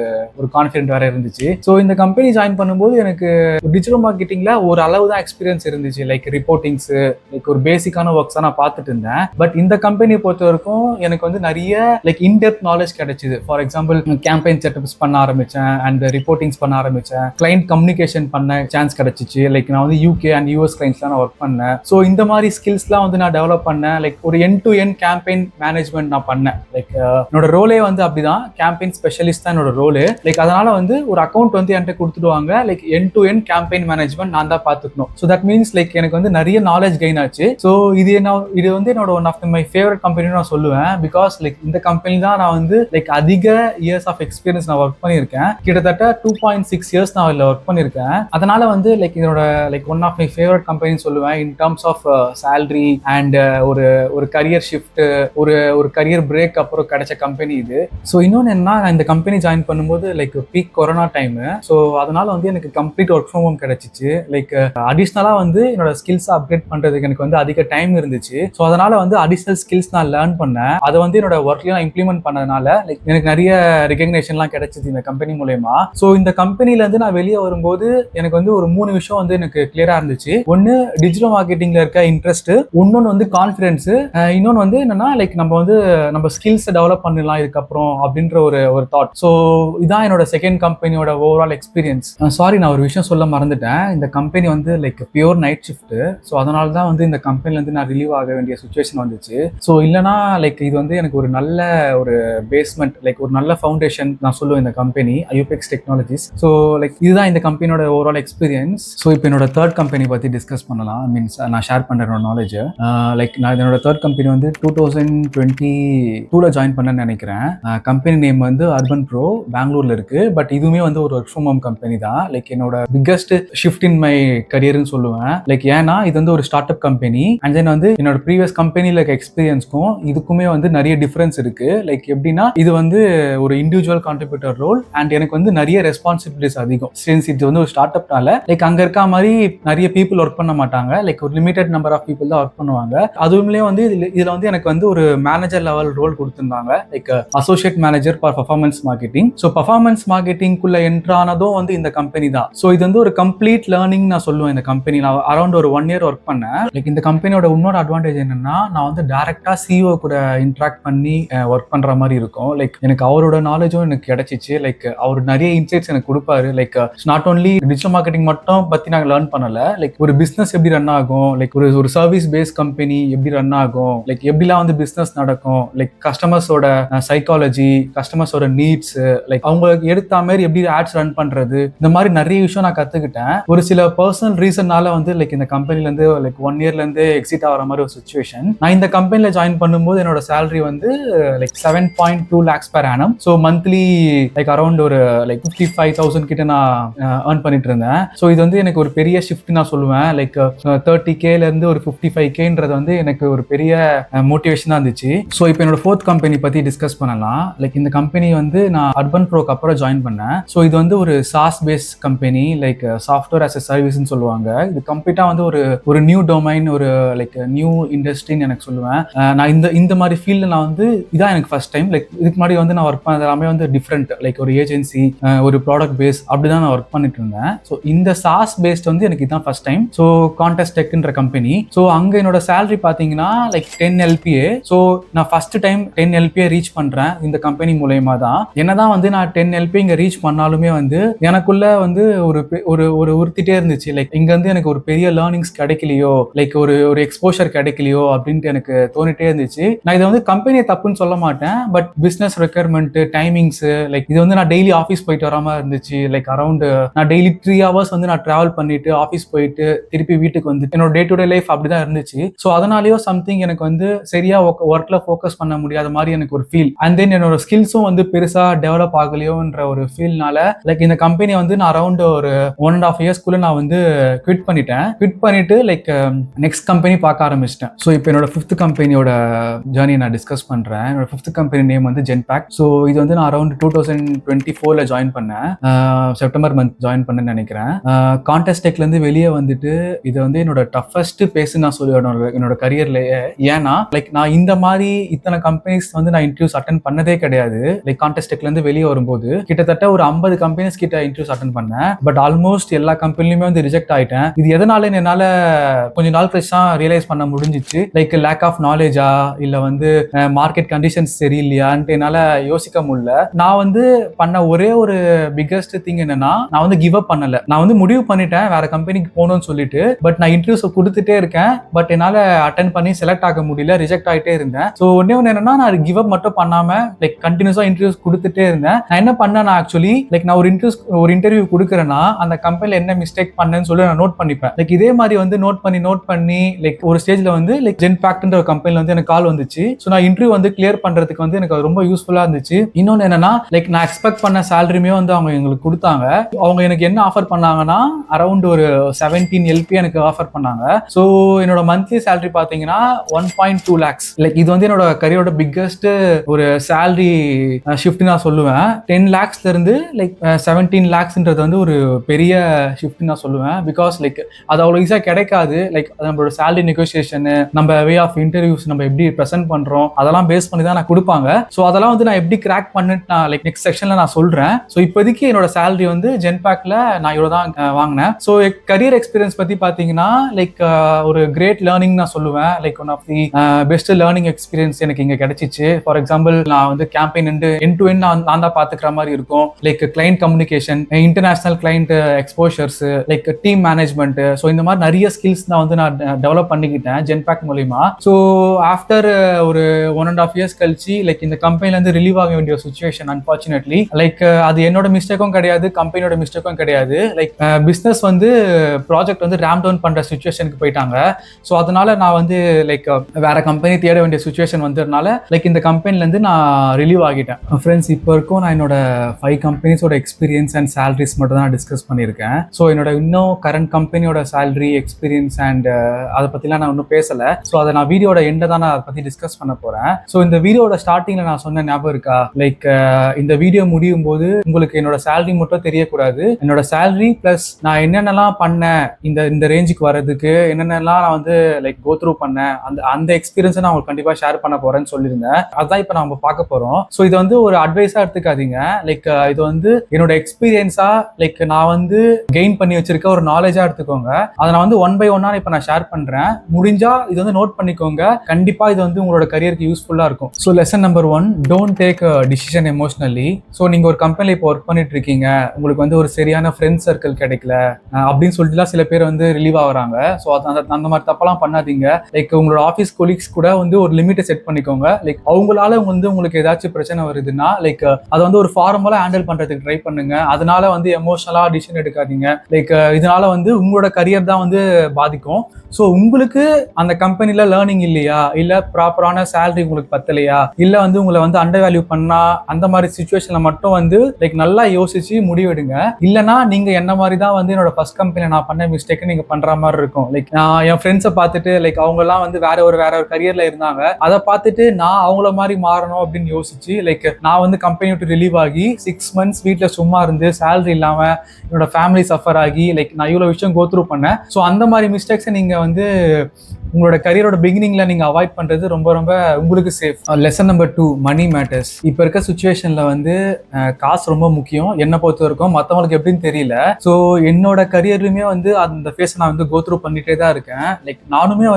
கான்ஃபிடென்ட் வேற இருந்துச்சு. ஸோ இந்த கம்பெனி ஜாயின் பண்ணும்போது எனக்கு டிஜிட்டல் மார்க்கெட்டிங்ல ஒரு அளவு தான் எக்ஸ்பீரியன்ஸ் இருந்துச்சு. லைக் ரிப்போர்ட்டிங்ஸ் லைக் ஒரு பேசிக்கான ஒர்க்ஸா நான் பார்த்துட்டு இருந்தேன். பட் இந்த கம்பெனியை பொறுத்த வரைக்கும் எனக்கு வந்து நிறைய லைக் இன்டெப்த் நாலேஜ் கிடைச்சிது. ஃபார் எக்ஸாம்பிள் கேம்பெயின் செட்டப்ஸ் பண்ண ஆரம்பிச்சேன் அண்ட் ரிப்போர்ட்டிங்ஸ் பண்ண ஆரம்பிச்சேன். கிளைண்ட் கம்யூனிகேஷன் பண்ண சான்ஸ் கிடைச்சிச்சு. லைக் நான் வந்து UK அண்ட் US கிளைண்ட்ஸ்லாம் நான் ஒர்க் பண்ணேன். ஸோ இந்த மாதிரி ஸ்கில்ஸ்லாம் வந்து நான் டெவலப் பண்ணேன். லைக் ஒரு end to end campaign management நான் பண்ணேன். லைக் என்னோட ரோலே வந்து அப்படிதான், கேம்பெயின் ஸ்பெஷலிஸ்ட் தான் என்னோட ரோலு. லைக் அதனால வந்து ஒரு அக்கௌண்ட் வந்து என்கிட்ட கொடுத்துடுவாங்க. Like end to end campaign management நான் தான் பார்த்துக்கணும். ஸோ தட் மீன்ஸ் லைக் எனக்கு வந்து நிறைய நாலேஜ் கெயின் ஆச்சு. ஸோ இது வந்து என்னோட ஒன் ஆஃப் மை ஃபேவரட் கம்பெனின்னு நான் சொல்லுவேன். பிகாஸ் லைக் இந்த கம்பெனி தான் நான் வந்து லைக் அதிக இயர்ஸ் ஆஃப் எக்ஸ்பீரியன்ஸ் நான் ஒர்க் பண்ணியிருக்கேன். கிட்டத்தட்ட 2.6 years நான் இதில் ஒர்க் பண்ணியிருக்கேன். அதனால வந்து லைக் இதோட like one of my favourite கம்பெனின்னு சொல்லுவேன். In terms of salary and ஒரு கரியர் ஷிஃப்ட், ஒரு கரியர் பிரேக் அப்புறம் கிடைச்ச கம்பெனி இது. ஸோ இன்னொன்று என்ன, நான் இந்த கம்பெனி ஜாயின் பண்ணும்போது like peak corona time. So அதனால வந்து எனக்கு கம்ப்ளீட் ஒர்க் ஃப்ரம் ஹோம் கிடைச்சிச்சு. லைக் அடிஷ்னலா வந்து என்னோட ஸ்கில்ஸ் அப்டேட் பண்றதுக்கு எனக்கு வந்து அதிக டைம் இருந்துச்சு. ஸோ அதனால வந்து அடிஷ்னல் ஸ்கில்ஸ் நான் லேர்ன் பண்ணேன். அதை வந்து என்னோட ஒர்க்ல நான் இம்ப்ளிமெண்ட் பண்ணதுனால லைக் எனக்கு நிறைய ரெகக்னேஷன்லாம் கிடைச்சிது இந்த கம்பெனி மூலமா. ஸோ இந்த கம்பெனில இருந்து நான் வெளியே வரும்போது எனக்கு வந்து ஒரு 3 விஷயம் வந்து எனக்கு கிளியரா இருந்துச்சு. ஒன்னு டிஜிட்டல் மார்க்கெட்டிங்ல இருக்க இன்ட்ரெஸ்ட், இன்னொன்னு வந்து கான்ஃபிடன்ஸ், இன்னொன்னு வந்து என்னன்னா லைக் நம்ம ஸ்கில்ஸ் டெவலப் பண்ணலாம் இதுக்கப்புறம் அப்படின்ற ஒரு தாட். ஸோ இதான் என்னோட செகண்ட் கம்பெனியோட ஓவரால் ஓவரால் எக்ஸ்பீரியன்ஸ். சாரி, நான் ஒரு விஷயம் சொல்ல மறந்துட்டேன். இந்த கம்பெனி வந்து like pure night shift. So அதனால தான் வந்து இந்த கம்பெனிலேருந்து நான் ரிலீவ் ஆக வேண்டிய சுச்சுவேஷன் வந்துச்சு. ஸோ இல்லைனா லைக் இது வந்து எனக்கு ஒரு நல்ல ஒரு பேஸ்மெண்ட், லைக் ஒரு நல்ல ஃபவுண்டேஷன் நான் சொல்லுவேன் இந்த கம்பெனி ஐயூபெக்ஸ் டெக்னாலஜிஸ். ஸோ லைக் இதுதான் இந்த கம்பெனியோட ஓவரால் எக்ஸ்பீரியன்ஸ். ஸோ இப்போ என்னோட தேர்ட் கம்பெனி பற்றி டிஸ்கஸ் பண்ணலாம். மீன்ஸ் நான் ஷேர் பண்ணுற நாலேஜ். லைக் நான் என்னோட தேர்ட் கம்பெனி வந்து 2022 ஜாயின் பண்ணேன்னு நினைக்கிறேன். கம்பெனி நேம் வந்து அர்பன் ப்ரோ, பெங்களூர்ல இருக்கு. பட் இதுவுமே வந்து ஒரு ஒர்க் ஃப்ரம் ஹோம் கம்பெனி தான். லைக் என்னோட பிக்கஸ்ட் ஷிஃப்ட் இன் மை கரியர்னு சொல்லுவேன். லைக் ஏன்னா இது வந்து ஒரு start up company. And then வந்து என்னோட ப்ரீவியஸ் கம்பெனில எக்ஸ்பீரியன்ஸ்க்கும் இதுக்குமே வந்து நிறைய டிஃபரன்ஸ் இருக்கு. லைக் எப்படின்னா இது வந்து ஒரு இண்டிவிஜுவல் கான்ட்ரிபியூட்டர் ரோல் அண்ட் எனக்கு வந்து நிறைய ரெஸ்பான்சிபிலிட்டிஸ் அதிகம். சின்ஸ் இது வந்து ஒரு ஸ்டார்ட் அப்னால லைக் அங்க இருக்க மாதிரி நிறைய பீப்புள் ஒர்க் பண்ண மாட்டாங்க. லைக் ஒரு லிமிடெட் நம்பர் ஆஃப் பீப்புள் தான் ஒர்க் பண்ணுவாங்க. அதுவுமே வந்து இதுல வந்து எனக்கு வந்து ஒரு மேனேஜர் லெவல் ரோல் கொடுத்திருந்தாங்க. Like associate manager for performance marketing. So performance மார்க்கெட்டிங்குள்ள என்ட்ரானதும் வந்து இந்த கம்பெனி தான். ஸோ இது வந்து ஒரு கம்ப்ளீட் லேர்னிங் நான் சொல்லுவேன். இந்த கம்பெனி நான் அரௌண்ட் ஒரு 1 year ஒர்க் பண்ணேன். லைக் இந்த கம்பெனியோட இன்னொரு அட்வான்டேஜ் என்னன்னா நான் வந்து டைரக்டா சிஓ கூட இன்ட்ராக்ட் பண்ணி ஒர்க் பண்ற மாதிரி இருக்கும். லைக் எனக்கு அவரோட நாலேஜும் எனக்கு கிடைச்சிச்சு. லைக் அவர் நிறைய இன்சைட்ஸ் எனக்கு கொடுப்பாரு. Like not only digital marketing மட்டும் பத்தி நாங்கள் லேர்ன் பண்ணல. லைக் ஒரு பிசினஸ் எப்படி ரன் ஆகும், லைக் ஒரு சர்வீஸ் பேஸ் கம்பெனி எப்படி ரன் ஆகும், லைக் எப்படிலாம் வந்து பிசினஸ் நடக்கும், லைக் கஸ்டமர்ஸோட சைக்காலஜி, கஸ்டமர்ஸோட நீட்ஸ், லைக் அவங்களுக்கு எடுத்த மாதிரி எப்படி ஆட்ஸ் ரன் பண்றது, இந்த மாதிரி நிறைய விஷயம் நான் கத்துக்கிட்டேன். ஒரு சில பர்சனல் ரீசன்னால வந்து லைக் இந்த கம்பெனில இருந்து லைக் 1 yearல இருந்து எக்ஸிட் ஆகிற மாதிரி ஒரு சுச்சுவேஷன். நான் இந்த கம்பெனில ஜாயின் பண்ணும்போது என்னோட சேலரி வந்து like 7.2 lakhs per annum. So monthly like around ஒரு லைக் 55,000 கிட்ட நான் ஏர்ன் பண்ணிட்டு இருந்தேன். ஸோ இது வந்து எனக்கு ஒரு பெரிய ஷிஃப்ட் நான் சொல்லுவேன். லைக் 30Kல இருந்து ஒரு 55Kன்றது வந்து எனக்கு ஒரு பெரிய மோட்டிவேஷனா இருந்துச்சு. ஸோ இப்போ என்னோட ஃபோர்த் கம்பெனி பத்தி டிஸ்கஸ் பண்ணலாம். லைக் இந்த கம்பெனி வந்து நான் அர்பன் ப்ரோக்கு அப்புறம் ஜாயின் பண்ணேன். ஸோ இது வந்து ஒரு SaaS base company, like software as a சர்வீஸ்ன்னு சொல்லுவாங்க. இது கம்ப்ளீட்டா வந்து ஒரு நியூ டொமைன், ஒரு லைக் நியூ இண்டஸ்ட்ரின்னு எனக்கு சொல்லுவேன். நான் இந்த மாதிரி ஃபீல்டில் நான் வந்து இதான் எனக்கு ஃபர்ஸ்ட் டைம். லைக் இதுக்கு முன்னாடி வந்து நான் ஒர்க் பண்ணது எல்லாமே வந்து டிஃப்ரெண்ட், லைக் ஒரு ஏஜென்சி, ஒரு ப்ராடக்ட் பேஸ் அப்படிதான் நான் ஒர்க் பண்ணிட்டு இருந்தேன். ஸோ இந்த சாஸ் பேஸ்ட் வந்து எனக்கு இதான் ஃபர்ஸ்ட் டைம். ஸோ கான்டெஸ்ட் டெக்ன்ற கம்பெனி. ஸோ அங்க என்னோட சேலரி பாத்தீங்கன்னா லைக் 10 LPA. ஸோ நான் ஃபர்ஸ்ட் டைம் 10 LPA ரீச் பண்றேன் இந்த கம்பெனி மூலயமா தான். என்னதான் வந்து நான் 10 LPA இங்க ரீச் பண்ணாலுமே வந்து எனக்குள்ள வந்து ஒரு உறுத்திட்டே இருந்துச்சு. லைக் இங்க வந்து எனக்கு ஒரு பெரிய லேர்னிங்ஸ் கிடைக்கலையோ, லைக் ஒரு எக்ஸ்போஷர் கிடைக்கலையோ அப்படின்ட்டு எனக்கு தோணிட்டே இருந்துச்சு. நான் இதை வந்து கம்பெனியை தப்புன்னு சொல்ல மாட்டேன். But business requirement, timings, like இது வந்து நான் டெய்லி ஆஃபீஸ் போயிட்டு வர மாதிரி இருந்துச்சு. லைக் அரௌண்ட் நான் டெய்லி 3 hours வந்து நான் டிராவல் பண்ணிட்டு ஆஃபீஸ் போயிட்டு திருப்பி வீட்டுக்கு வந்து என்னோட டே டு டே லைஃப் அப்படிதான் இருந்துச்சு. ஸோ அதனாலயோ சம்திங் எனக்கு வந்து சரியா ஒர்க்ல ஃபோக்கஸ் பண்ண முடியாத மாதிரி எனக்கு ஒரு ஃபீல். அண்ட் தென் என்னோட ஸ்கில்ஸும் வந்து பெருசா டெவலப் ஆகலையோன்ற ஒரு ஃபீல்னால லைக் இந்த கம்பெனி வந்து நான் அரௌண்ட் ஒரு 1.5 years நான் வந்து குவிட் பண்ணிட்டு லைக் நெக்ஸ்ட் கம்பெனி பார்க்க ஆரம்பிச்சிட்டேன். ஸோ இப்போ என்னோட ஃபிஃப்த் கம்பெனியோட ஜேர்னியை நான் டிஸ்கஸ் பண்றேன். என்னோட ஃபிஃப்த் கம்பெனி நேம் வந்து ஜென்பேக். ஸோ இது வந்து நான் அரௌண்ட் 2024 ஜாயின் பண்ணேன். செப்டம்பர் மந்த் ஜாயின் பண்ணேன்னு நினைக்கிறேன். கான்டெஸ்ட் டெக்ல இருந்து வெளியே வந்துட்டு இது வந்து என்னோட டஃபஸ்ட் பேஸ் நான் சொல்லுவேன் என்னோட கரியர்லயே. ஏன்னா லைக் நான் இந்த மாதிரி இத்தனை கம்பெனிஸ் வந்து நான் இன்டர்வியூஸ் அட்டன் பண்ணதே கிடையாது. லைக் கான்டெஸ்ட் டெக்ல இருந்து வெளியே வரும்போது கிட்டத்தட்ட ஒரு 50 கம்பெனிஸ் கிட்ட இன்டர்வியூஸ் அட்டன் பண்ணேன். பட் ஆல்மோஸ்ட் எல்லா கம்பெனிலுமே வந்து ரிஜெக்ட் ஆயிட்டேன். இது எதனால என்னால கொஞ்சம் நாள் கழிச்சு தான் ரியலைஸ் பண்ண முடிஞ்சிச்சு. லைக் லேக் ஆஃப் நாலேஜா இல்ல வந்து மார்க்கெட் கண்டிஷன்ஸ் சரியில்லையான்ட்டு என்னால யோசிக்க முடியல. நான் வந்து பண்ண ஒரே ஒரு பிக்கஸ்ட் திங் என்னன்னா நான் வந்து கிவ் அப் பண்ணல. நான் வந்து முடிவு பண்ணிட்டேன் வேற கம்பெனிக்கு போகணும்னு சொல்லிட்டு. பட் நான் இன்டர்வியூஸ் கொடுத்துட்டே இருக்கேன். பட் என்னால அட்டென்ட் பண்ணி செலக்ட் ஆக முடியல, ரிஜெக்ட் ஆகிட்டே இருந்தேன். ஸோ ஒன்னே என்னன்னா நான் கிவ் அப் மட்டும் பண்ணாம லைக் கண்டினியூஸா இன்டர்வியூஸ் கொடுத்துட்டே இருந்தேன். நான் என்ன பண்ணேன், ஆக்சுவலி லைக் நான் ஒரு இன்டர்வியூ கொடுக்குறேன்னா அந்த கம்பெனில என்ன மிஸ்டேக் பண்ணேன்னு சொல்லி நான் நோட் பண்ணிப்பேன். லைக் இதே மாதிரி வந்து நோட் பண்ணி லைக் ஒரு ஸ்டேஜ்ல வந்து லைக் ஜென்பேக்ட்ன்ற ஒரு கம்பெனில வந்து எனக்கு கால் வந்துச்சு. ஸோ நான் இன்டர்வியூ வந்து கிளியர் பண்றதுக்கு வந்து எனக்கு ரொம்ப யூஸ்ஃபுல்லா இருந்துச்சு. இன்னொன்னு என்னன்னா லைக் நான் எக்ஸ்பெக்ட் பண்ண சேலரியுமே வந்து அவங்க எங்களுக்கு கொடுத்தாங்க. அவங்க எனக்கு என்ன ஆஃபர் பண்ணாங்கன்னா அரௌண்ட் ஒரு 17 LP எனக்கு ஆஃபர் பண்ணாங்க. ஸோ என்னோட மந்த்லி சேலரி பாத்தீங்கன்னா 1.2 lakhs. லைக் இது வந்து என்னோட கரியரோட பிக்கஸ்ட் ஒரு சேலரி ஷிஃப்ட் நான் சொல்லுவேன். 10 lakhsல இருந்து லைக் 17 lakhsன்றது வந்து ஒரு பெரிய ஷிஃப்ட் நான் சொல்லுவேன். பிகாஸ் லைக் அது அவ்வளவு ஈஸியா கிடைக்காது. லைக் நம்மளோட சேலரி நெகோசியேஷன், நம்ம வே ஆஃப் இன்டர்வியூஸ், நம்ம எப்படி ப்ரெசென்ட் பண்றோம் அதெல்லாம் பேஸ் பண்ணி தான் நான் கொடுப்பாங்க. ஸோ அதெல்லாம் வந்து நான் எப்படி கிராக் பண்ணிட்டு நான் லைக் நெக்ஸ்ட் செக்ஷன்ல நான் சொல்றேன். ஸோ இப்போதைக்கு என்னோட சேலரி வந்து ஜென்பேக்ல நான் இவ்வளவு தான் வாங்கினேன். ஸோ கரியர் எக்ஸ்பீரியன்ஸ் பத்தி பாத்தீங்கன்னா லைக் ஒரு கிரேட் லேர்னிங் நான் சொல்லுவேன். Like one of the best learning experience எனக்கு இங்க கிடைச்சிச்சு. ஃபார் எக்ஸாம்பிள் நான் வந்து கேம்பெயின் எண்ட் டு எண்ட் நான் தான் பாத்துக்கிற மாதிரி இருக்கும். Like client communication, international client exposures, like team management. So இந்த மாதிரி நிறைய ஸ்கில்ஸ் நான் டெவலப் பண்ணிக்கிட்டேன் ஜென்பேக் மூலியமா. ஸோ ஆஃப்டர் ஒரு 1.5 years கழிச்சு லைக் இந்த கம்பெனில இருந்து ரிலீவ் ஆக வேண்டிய சுச்சுவேஷன் அன்பார்ச்சுனேட்லி. லைக் அது என்னோட மிஸ்டேக்கும் கிடையாது, கம்பெனியோட மிஸ்டேக்கும் கிடையாது. Like business project ran down பண்ற சுச்சுவேஷனுக்கு போயிட்டாங்க. ஸோ அதனால நான் லைக் வேற கம்பெனி தேட வேண்டிய சுச்சுவேஷன் வந்ததுனால லைக் இந்த கம்பெனில இருந்து நான் ரிலீவ் ஆகிட்டேன். ஃப்ரெண்ட்ஸ், இப்போ இருக்கும் நான் என்னோட 5 கம்பெனிஸோட எக்ஸ்பீரியன்ஸ் அண்ட் சேலரிஸ் மட்டும் தான் டிஸ்கஸ் பண்ணியிருக்கேன். ஸோ என்னோட இன்னும் கரண்ட் கம்பெனியோட சேலரி, எக்ஸ்பீரியன்ஸ் அண்ட் அதை பற்றிலாம் நான் இன்னும் பேசலை. ஸோ அதை நான் வீடியோட எண்டை தான் நான் அதை பற்றி டிஸ்கஸ் பண்ண போகிறேன். ஸோ இந்த வீடியோட ஸ்டார்டிங்கில் நான் சொன்ன ஞாபகம் இருக்கா? லைக் இந்த வீடியோ முடியும் போது உங்களுக்கு என்னோட சேலரி மட்டும் தெரியக்கூடாது, என்னோட சேலரி ப்ளஸ் நான் என்னென்னலாம் பண்ணேன் இந்த ரேஞ்சுக்கு வர்றதுக்கு, என்னென்னலாம் நான் லைக் கோ த்ரூ பண்ணேன், அந்த எக்ஸ்பீரியன்ஸை நான் உங்களுக்கு கண்டிப்பாக ஷேர் பண்ண போகிறேன்னு சொல்லியிருந்தேன். அதுதான் இப்போ நம்ம பார்க்க போகிறோம். ஸோ இது ஒரு அட்வைஸாக எடுத்துக்காதீங்க. லைக் இது என்னோட எக்ஸ்பீரியன்ஸா, லைக் நான் கெயின் பண்ணி வச்சிருக்க ஒரு நாலேஜா எடுத்துக்கோங்க. அதை நான் 1 by 1 இப்போ நான் ஷேர் பண்றேன். முடிஞ்சா இது நோட் பண்ணிக்கோங்க. கண்டிப்பா இது உங்களோட கரியருக்கு யூஸ்ஃபுல்லா இருக்கும். So lesson number 1, don't take decision emotionally. So நீங்க ஒரு கம்பெனில இப்போ ஒர்க் பண்ணிட்டு இருக்கீங்க, உங்களுக்கு ஒரு சரியான ஃப்ரெண்ட் சர்க்கிள் கிடைக்கல அப்படின்னு சொல்லிட்டுலாம் சில பேர் ரிலீவ் ஆகுறாங்க. ஸோ அந்த மாதிரி தப்பெல்லாம் பண்ணாதீங்க. லைக் உங்களோட ஆஃபீஸ் கொலீக்ஸ் கூட ஒரு லிமிட்டை செட் பண்ணிக்கோங்க. லைக் அவங்களால உங்களுக்கு ஏதாச்சும் பிரச்சனை வருதுன்னா லைக் அதை ஒரு ஃபார்மலா ஹேண்டில் பண்றதுக்கு ட்ரை பண்ணுங்க. அதனால எமோஷனலா டிசிஷன் எடுக்காதீங்க. லைக் இதனால உங்களோட கரியர் தான் பாதிக்கும். ஸோ உங்களுக்கு அந்த கம்பெனில லேர்னிங் இல்லையா, இல்ல ப்ராப்பரான சேலரி உங்களுக்கு பத்தலையா, இல்ல உங்களை அண்டர் வேல்யூ பண்ணா, அந்த மாதிரி சுச்சுவேஷன்ல மட்டும் லைக் நல்லா யோசிச்சு முடிவெடுங்க. இல்லைன்னா நீங்க என்ன மாதிரி தான் என்னோட ஃபர்ஸ்ட் கம்பெனில நான் பண்ண மிஸ்டேக் நீங்க பண்ற மாதிரி இருக்கும். லைக் நான் என் ஃப்ரெண்ட்ஸை பார்த்துட்டு லைக் அவங்க எல்லாம் வேற ஒரு கரியர்ல இருந்தாங்க, அதை பார்த்துட்டு நான் அவங்கள மாதிரி மாறணும் அப்படின்னு யோசிச்சு லைக் நான் கம்பெனி விட்டு ரிலீவ் ஆகி 6 months வீட்டில் சும்மா இருந்து சேலரி இல்லாம என்னோட ஃபேமிலி சஃபர் ஆகி லைக் நான் இவ்வளவு விஷயம் கோ த்ரூ பண்ணேன். ஸோ அந்த மாதிரி மிஸ்டேக்ஸை நீங்க உங்களோட கரியரோட பிகினிங்ல நீங்க அவாய்ட் பண்றது ரொம்ப ரொம்ப உங்களுக்கு safe. Lesson number 2, money matters. இப்ப இருக்க சுச்சுவேஷன்ல காசு ரொம்ப முக்கியம். என்ன பொறுத்த வரைக்கும், மற்றவங்களுக்கு எப்படின்னு தெரியல. ஸோ என்னோட கரியருமே அந்த ஃபேஸ் நான் கோ த்ரூ பண்ணிட்டே தான் இருக்கேன். லைக் நானுமே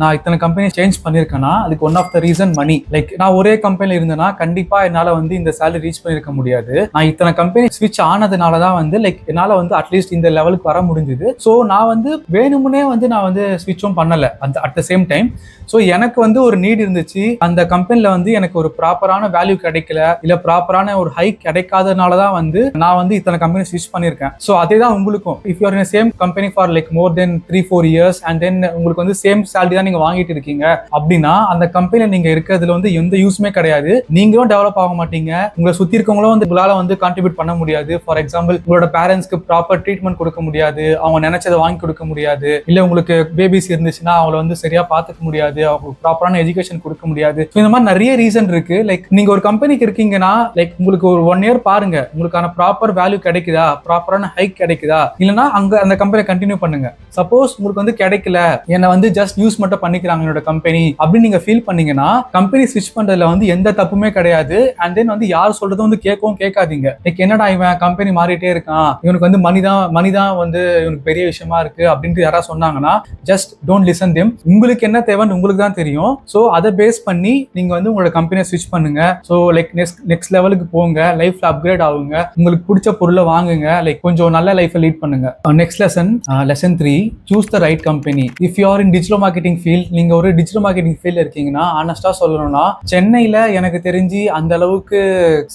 நான் இத்தனை கம்பெனி சேஞ்ச் பண்ணிருக்கேன்னா அதுக்கு one of the reason money. Like நான் ஒரே கம்பெனில இருந்தேன்னா கண்டிப்பா என்னால இந்த சேலரி ரீச் பண்ணிருக்க முடியாது. நான் இத்தனை கம்பெனி ஸ்விட்ச் ஆனதுனாலதான் லைக் என்னால அட்லீஸ்ட் இந்த லெவலுக்கு வர முடிஞ்சது. ஸோ நான் வேணுமுனே நான் ஸ்விட்சும் பண்ணல at the same time. So எனக்கு ஒரு நீட் இருந்துச்சு. அந்த கம்பெனில எனக்கு ஒரு ப்ராப்பரான வேல்யூ கிடைக்கல, இல்ல ப்ராப்பரான ஒரு ஹைக் கிடைக்காதனாலதான் நான் இத்தனை கம்பெனி ஸ்விட்ச் பண்ணிருக்கேன். ஸோ அதே தான் உங்களுக்கும். If you are in same company for like more then 3-4 years and then உங்களுக்கு சேம் சேலரி தான் நீங்க வாங்கிட்டு இருக்கீங்க அப்படின்னா அந்த கம்பெனில நீங்க இருக்கிறதுல எந்த யூஸ்மே கிடையாது. நீங்களும் டெவலப் ஆக மாட்டீங்க, உங்களை சுத்தி இருக்கவங்களும் உங்களால கான்ட்ரிபியூட் பண்ண முடியாது. ஃபார் எக்ஸாம்பிள், உங்களோட பேரண்ட்ஸ்க்கு ப்ராப்பர் ட்ரீட்மெண்ட் கொடுக்க முடியாது, அவங்க நினைச்சதை வாங்கி கொடுக்க முடியாது, இல்ல உங்களுக்கு பேபிஸ் இருந்துச்சுன்னா அவங்கள சரியா பாத்துக்க முடியாது, அவங்களுக்கு ப்ராப்பரான எஜுகேஷன் கொடுக்க முடியாது. இந்த மாதிரி நிறைய ரீசன் இருக்கு. லைக் நீங்க ஒரு கம்பெனிக்கு இருக்கீங்கன்னா லைக் உங்களுக்கு ஒரு 1 year பாருங்க, உங்களுக்கான ப்ராப்பர் வேல்யூ கிடைக்குதா, ப்ராப்பரான ஹைக் கிடைக்குதா, இல்லைன்னா அங்க அந்த கம்பெனி கண்டினியூ பண்ணுங்க. சப்போஸ் உங்களுக்கு கிடைக்கல, என்ன ஜஸ்ட் யூஸ் மட்டும் பண்ணிக்கிறாங்க என்னோட கம்பெனி அப்படின்னு நீங்க ஃபீல் பண்ணீங்கன்னா கம்பெனி ஸ்விட்ச் பண்றதுல எந்த தப்புமே கிடையாது. அண்ட் தென் யார் சொல்றதும் கேட்கவும் கேட்காதீங்க. லைக் என்னடா இவன் கம்பெனி மாறிட்டே இருக்கான், இவனுக்கு மணி தான் இவனுக்கு பெரிய விஷயமா இருக்கு அப்படின்ட்டு யாராவது சொன்னாங்கன்னா ஜஸ்ட் டோன்ட் லிசன் தெம். உங்களுக்கு என்ன தேவைன்னு உங்களுக்கு தான் தெரியும். ஸோ அதை பேஸ் பண்ணி நீங்க உங்களோட கம்பெனியை ஸ்விட்ச் பண்ணுங்க. ஸோ லைக் நெக்ஸ்ட் லெவலுக்கு போங்க, லைஃப்ல அப்கிரேட் ஆகுங்க, உங்களுக்கு பிடிச்ச பொருளை வாங்குங்க, லைக் கொஞ்சம் நல்ல லைஃபை லீட் பண்ணுங்க. Next lesson 3, choose the right company. If you are in digital marketing field, நீங்க ஒரு டிஜிட்டல் மார்க்கெட்டிங் ஃபீல்ட்ல இருக்கீங்கன்னா ஆனஸ்டா சொல்லணும்னா சென்னையில எனக்கு தெரிஞ்சு அந்த அளவுக்கு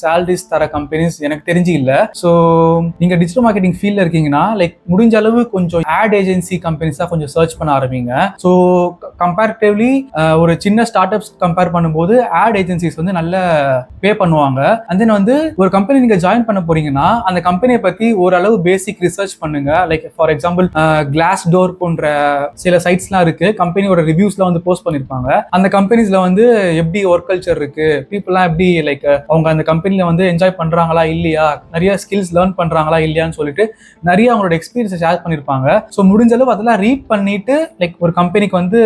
சேலரிஸ் தர கம்பெனிஸ் எனக்கு தெரிஞ்சு இல்ல. ஸோ நீங்க டிஜிட்டல் மார்க்கெட்டிங் ஃபீல்ட்ல இருக்கீங்கன்னா லைக் முடிஞ்ச அளவு கொஞ்சம் ஆட் ஏஜென்சி கம்பெனிஸா கொஞ்சம் சர்ச் பண்ண ஆரம்பிங்க. ஸோ கம்பேரிட்டிவ்லி ஒரு சின்ன ஸ்டார்ட் அப்ஸ் கம்பேர் பண்ணும்போது ஆட் ஏஜென்சிஸ் நல்ல பே பண்ணுவாங்க. அண்ட் தென் ஒரு கம்பெனி நீங்க ஜாயின் பண்ண போறீங்கன்னா அந்த கம்பெனியை பத்தி ஓரளவு பேசிக் ரிசர்ச் பண்ணுங்க. Like for example class door போன்ற சில சைட்ஸ்லாம் இருக்கு, கம்பெனியோட ரிவ்யூஸ்ல போஸ்ட் பண்ணிருப்பாங்க. அந்த கம்பெனிஸ்ல எப்படி ஒர்க் கல்ச்சர் இருக்கு, பீப்புள்லாம் எப்படி லைக் அவங்க அந்த கம்பெனில என்ஜாய் பண்றாங்களா இல்லையா, நிறைய ஸ்கில்ஸ் லேர்ன் பண்றாங்களா இல்லையான்னு சொல்லிட்டு நிறைய அவங்களோட எக்ஸ்பீரியன்ஸை ஷேர் பண்ணிருப்பாங்க. ஸோ முடிஞ்ச அளவு அதெல்லாம் ரீட் பண்ணிட்டு லைக் ஒரு கம்பெனிக்கு வந்து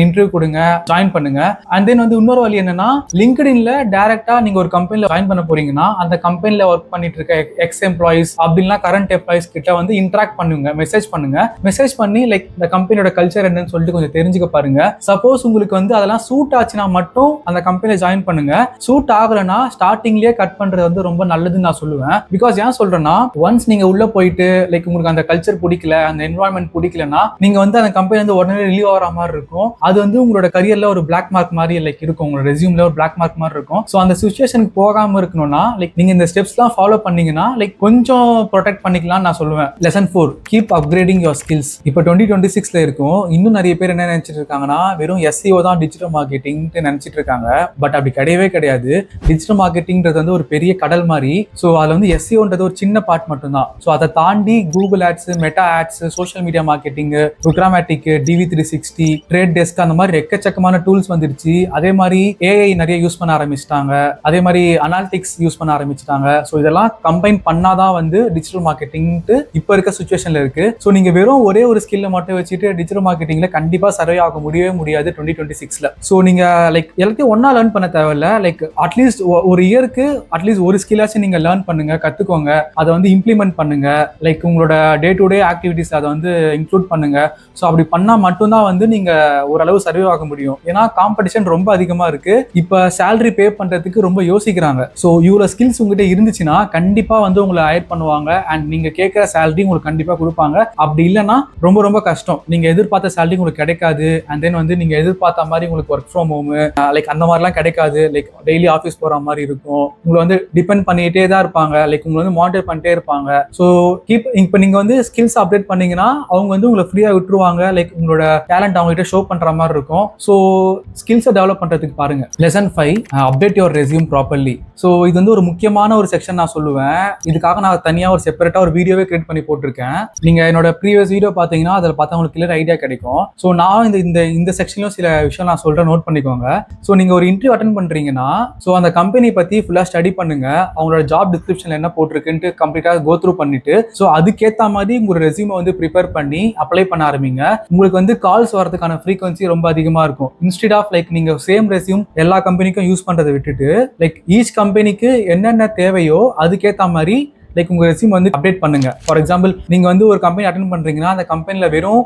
இன்டர்வியூ கொடுங்க, ஜாயின் பண்ணுங்க. அண்ட் தென் வந்து இன்னொரு வழி என்னன்னா, லிங்க்டின்ல டைரக்டா நீங்க ஒரு கம்பெனில ஜாயின் பண்ண போறீங்கன்னா அந்த கம்பெனில ஒர்க் பண்ணிட்டு இருக்க எக்ஸ் எம்ப்ளாயிஸ் அப்படின்னா கரண்ட் எம்ப்ளாயிஸ் கிட்ட வந்து இன்டராக்ட் பண்ணுங்க, மெசேஜ் பண்ணுங்க. மெசேஜ் பண்ணி லைக் இந்த கம்பெனியோட கல்ச்சர் என்னன்னு சொல்லிட்டு கொஞ்சம் தெரிஞ்சுக்க பாருங்க. சப்போஸ் உங்களுக்கு வந்து அதெல்லாம் சூட் ஆச்சுன்னா மட்டும் அந்த கம்பெனில ஜாயின் பண்ணுங்க. சூட் ஆகலன்னா ஸ்டார்டிங்லயே கட் பண்றது வந்து ரொம்ப நல்லதுன்னு நான் சொல்லுவேன். பிகாஸ் ஏன் சொல்றேன்னா, ஒன்ஸ் நீங்க உள்ள போயிட்டு லைக் உங்களுக்கு அந்த கல்ச்சர் பிடிக்கல, அந்த என்வாயன்மெண்ட் பிடிக்கலன்னா நீங்க வந்து அந்த கம்பெனி வந்து உடனே ரிலீவ் ஆகிற மாதிரி இருக்கும். அது வந்து உங்களோட கரியர்ல ஒரு பிளாக் மார்க் மாதிரி லைக் இருக்கும், உங்களோட ரெஸ்யூம்ல ஒரு பிளாக் மார்க் மாதிரி இருக்கும். ஸோ அந்த சிச்சுவேஷனுக்கு போகாம இருக்கணும்னா லைக் நீங்க இந்த ஸ்டெப்ஸ்லாம் ஃபாலோ பண்ணீங்கன்னா லைக் கொஞ்சம் ப்ரொடெக்ட் பண்ணிக்கலாம் நான் சொல்லுவேன். Lesson 4, keep upgrading your skills. இப்போ 2026ல இருக்கும். இன்னும் நிறைய பேர் என்ன நினைச்சிட்டு இருக்காங்கன்னா, வெறும் SEO தான் டிஜிட்டல் மார்க்கெட்டிங் நினைச்சிட்டு இருக்காங்க. பட் அப்படி கிடையவே கிடையாது. டிஜிட்டல் மார்க்கெட்டிங்கிறது வந்து ஒரு பெரிய கடல் மாதிரி. ஸோ அதுல வந்து SEOன்றது ஒரு சின்ன பார்ட் மட்டும் தான். ஸோ அதை தாண்டி Google ads, Meta ads, social media marketing, programmatic, DV360, trade desk, அந்த மாதிரி எக்கச்சக்கமான டூல்ஸ் வந்துருச்சு. அதே மாதிரி AI நிறைய யூஸ் பண்ண ஆரம்பிச்சிட்டாங்க. அதே மாதிரி அனாலிட்டிக்ஸ் யூஸ் பண்ண ஆரம்பிச்சிட்டாங்க. ஸோ இதெல்லாம் கம்பைன் பண்ணாதான் வந்து டிஜிட்டல் மார்க்கெட்டிங் இப்போ இருக்க சுச்சுவேஷன்ல இருக்கு. ஸோ நீங்க வெறும் ஒரே ஒரு ஸ்கில்ல மட்டும் வச்சுட்டு டிஜிட்டல் மார்க்கெட்டிங்ல கண்டிப்பா சர்வே ஆக முடியவே முடியாது 2026ல. ஸோ நீங்க லைக் எல்லாத்தையும் ஒன்னா லேர்ன் பண்ண தேவையில்ல. லைக் அட்லீஸ்ட் ஒரு இயருக்கு அட்லீஸ்ட் ஒரு ஸ்கில்லாச்சும் நீங்க லேர்ன் பண்ணுங்க, கத்துக்கோங்க, அதை வந்து இம்ப்ளிமெண்ட் பண்ணுங்க. லைக் உங்களோட டே டு டே ஆக்டிவிட்டிஸ் அதை வந்து இன்க்ளூட் பண்ணுங்க. ஸோ அப்படி பண்ணா மட்டும்தான் வந்து நீங்க ஓரளவு சர்வே ஆக முடியும். ஏன்னா காம்படிஷன் ரொம்ப அதிகமா இருக்கு. இப்ப சேலரி பே பண்றதுக்கு ரொம்ப யோசிக்கிறாங்க. ஸோ இவ்வளவு ஸ்கில்ஸ் உங்ககிட்ட இருந்துச்சுன்னா கண்டிப்பா வந்து உங்களை ஹையர் பண்ணுவாங்க. அண்ட் நீங்க கேட்கிற சேலரி உங்களுக்கு கண்டிப்பா கொடுப்பாங்க. அப்படி இல்லைன்னா ரொம்ப ரொம்ப கஷ்டம், நீங்க எதிர்பார்த்த சேலரி உங்களுக்கு கிடைக்காது. அண்ட் தென் வந்து நீங்க எதிர்பார்த்த மாதிரி உங்களுக்கு ஒர்க் ஃப்ரம் ஹோம் லைக் அந்த மாதிரிலாம் கிடைக்காது. லைக் டெய்லி ஆஃபீஸ் போற மாதிரி இருக்கும். உங்களை வந்து டிபெண்ட் பண்ணிட்டே தான் இருப்பாங்க. லைக் உங்களை வந்து மானிட்டர் பண்ணிட்டே இருப்பாங்க. ஸோ இப்போ நீங்க வந்து ஸ்கில்ஸ் அப்டேட் பண்ணீங்கன்னா அவங்க வந்து உங்களை ஃப்ரீயா விட்டுருவாங்க. லைக் உங்களோட டேலண்ட் அவங்க கிட்ட ஷோ பண்ற மாதிரி இருக்கும். ஸோ ஸ்கில்ஸை டெவலப் பண்றதுக்கு பாருங்க. Lesson 5, update your resume properly. So இது வந்து ஒரு முக்கியமான ஒரு செக்ஷன் நான் சொல்லுவேன். இதுக்காக நான் தனியாக ஒரு செப்பரேட்டா ஒரு வீடியோவே கிரியேட் பண்ணி போட்டிருக்கேன். நீங்க என்னோட ப்ரீவியஸ் வீடியோ பார்த்தீங்கன்னா அதில் பார்த்தா உங்களுக்கு கிளியர் ஐடியா கிடைக்கும். ஸோ நான் இந்த செக்ஷன்லையும் சில விஷயம் நான் சொல்றேன், நோட் பண்ணிக்கோங்க. ஸோ நீங்க ஒரு இன்டர்வியூ அட்டன் பண்றீங்கன்னா ஸோ அந்த கம்பெனி பத்தி ஃபுல்லா ஸ்டடி பண்ணுங்க. அவங்களோட ஜாப் டிஸ்கிரிப்ஷன்ல என்ன போட்டிருக்குன்ட்டு கம்ப்ளீட்டா கோ த்ரூ பண்ணிட்டு ஸோ அதுக்கேற்ற மாதிரி உங்களோட ரெஸ்யூமை வந்து ப்ரிப்பேர் பண்ணி அப்ளை பண்ண ஆரம்பிங்க. உங்களுக்கு வந்து கால்ஸ் வரதுக்கான ஃப்ரீக்வன்சி ரொம்ப அதிகமா இருக்கும். இன்ஸ்டெட் ஆஃப் லைக் நீங்க சேம் ரெஸ்யூம் எல்லா கம்பெனிக்கும் யூஸ் பண்றதை விட்டுட்டு லைக் ஈச் கம்பெனிக்கு என்னென்ன தேவையோ அதுக்கேற்ற மாதிரி லைக் உங்க ரெஸ்யூம் வந்து அப்டேட் பண்ணுங்க. ஃபார் எக்ஸாம்பிள் நீங்க வந்து ஒரு கம்பெனி அட்டென்ட் பண்றீங்கன்னா அந்த கம்பெனில வெறும்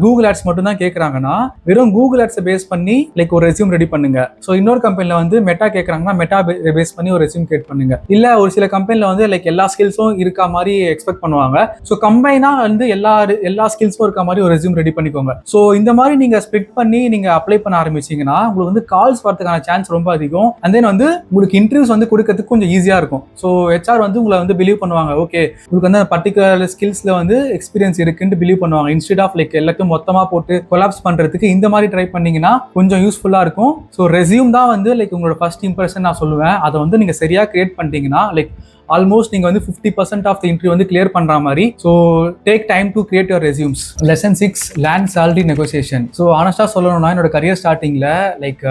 கூகுள் ஆட்ஸ் மட்டும் தான் கேட்கறாங்கன்னா வெறும் கூகுள் ஆட்ஸை பேஸ் பண்ணி லைக் ஒரு ரெஸ்யூம் ரெடி பண்ணுங்க. ஸோ இன்னொரு கம்பெனில வந்து மெட்டா கேட்கறாங்கன்னா மெட்டா பேஸ் பண்ணி ஒரு ரெஸ்யூம் கிரியேட் பண்ணுங்க. இல்ல ஒரு சில கம்பெனில வந்து லைக் எல்லா ஸ்கில்ஸும் இருக்கா மாதிரி எக்ஸ்பெக்ட் பண்ணுவாங்க. ஸோ கம்பைனா வந்து எல்லா ஸ்கில்ஸும் இருக்க மாதிரி ஒரு ரெஸ்யூம் ரெடி பண்ணிக்கோங்க. ஸோ இந்த மாதிரி நீங்க ஸ்பிளிட் பண்ணி நீங்க அப்ளை பண்ண ஆரம்பிச்சீங்கன்னா உங்களுக்கு வந்து கால்ஸ் வரதுக்கான சான்ஸ் ரொம்ப அதிகம். அண்ட் தென் வந்து உங்களுக்கு இன்டர்வியூஸ் வந்து கொடுக்கறதுக்கு கொஞ்சம் ஈஸியா இருக்கும். ஸோ HR வந்து உங்களை வந்து பிலீவ் பண்ணுவாங்க. ஓகே உங்களுக்கு வந்து பர்டிகுலர் ஸ்கில்ஸ்ல வந்து எக்ஸ்பீரியன்ஸ் இருக்குன்னு பிலீவ் பண்ணுவாங்க. இன்ஸ்டெட் ஆஃப் லைக் எல்லாத்தையும் மொத்தமா போட்டு கொலாப்ஸ் பண்றதுக்கு இந்த மாதிரி ட்ரை பண்ணீங்கன்னா கொஞ்சம் யூஸ்ஃபுல்லா இருக்கும். ஸோ ரெஸ்யூம் தான் வந்து லைக் உங்களோட ஃபர்ஸ்ட் இம்ப்ரெஷன் நான் சொல்லுவேன். அதை வந்து நீங்க சரியா கிரியேட் பண்ணிட்டீங்கன்னா லைக் ஆல்மோஸ்ட் நீங்க வந்து 50% ஆஃப் த இன்டர்வியூ வந்து கிளியர் பண்ற மாதிரி. So take time to create your resumes. Lesson 6, land salary negotiation. So ஆனஸ்டா சொல்லணும்னா என்னோட கரியர் ஸ்டார்டிங்ல லைக்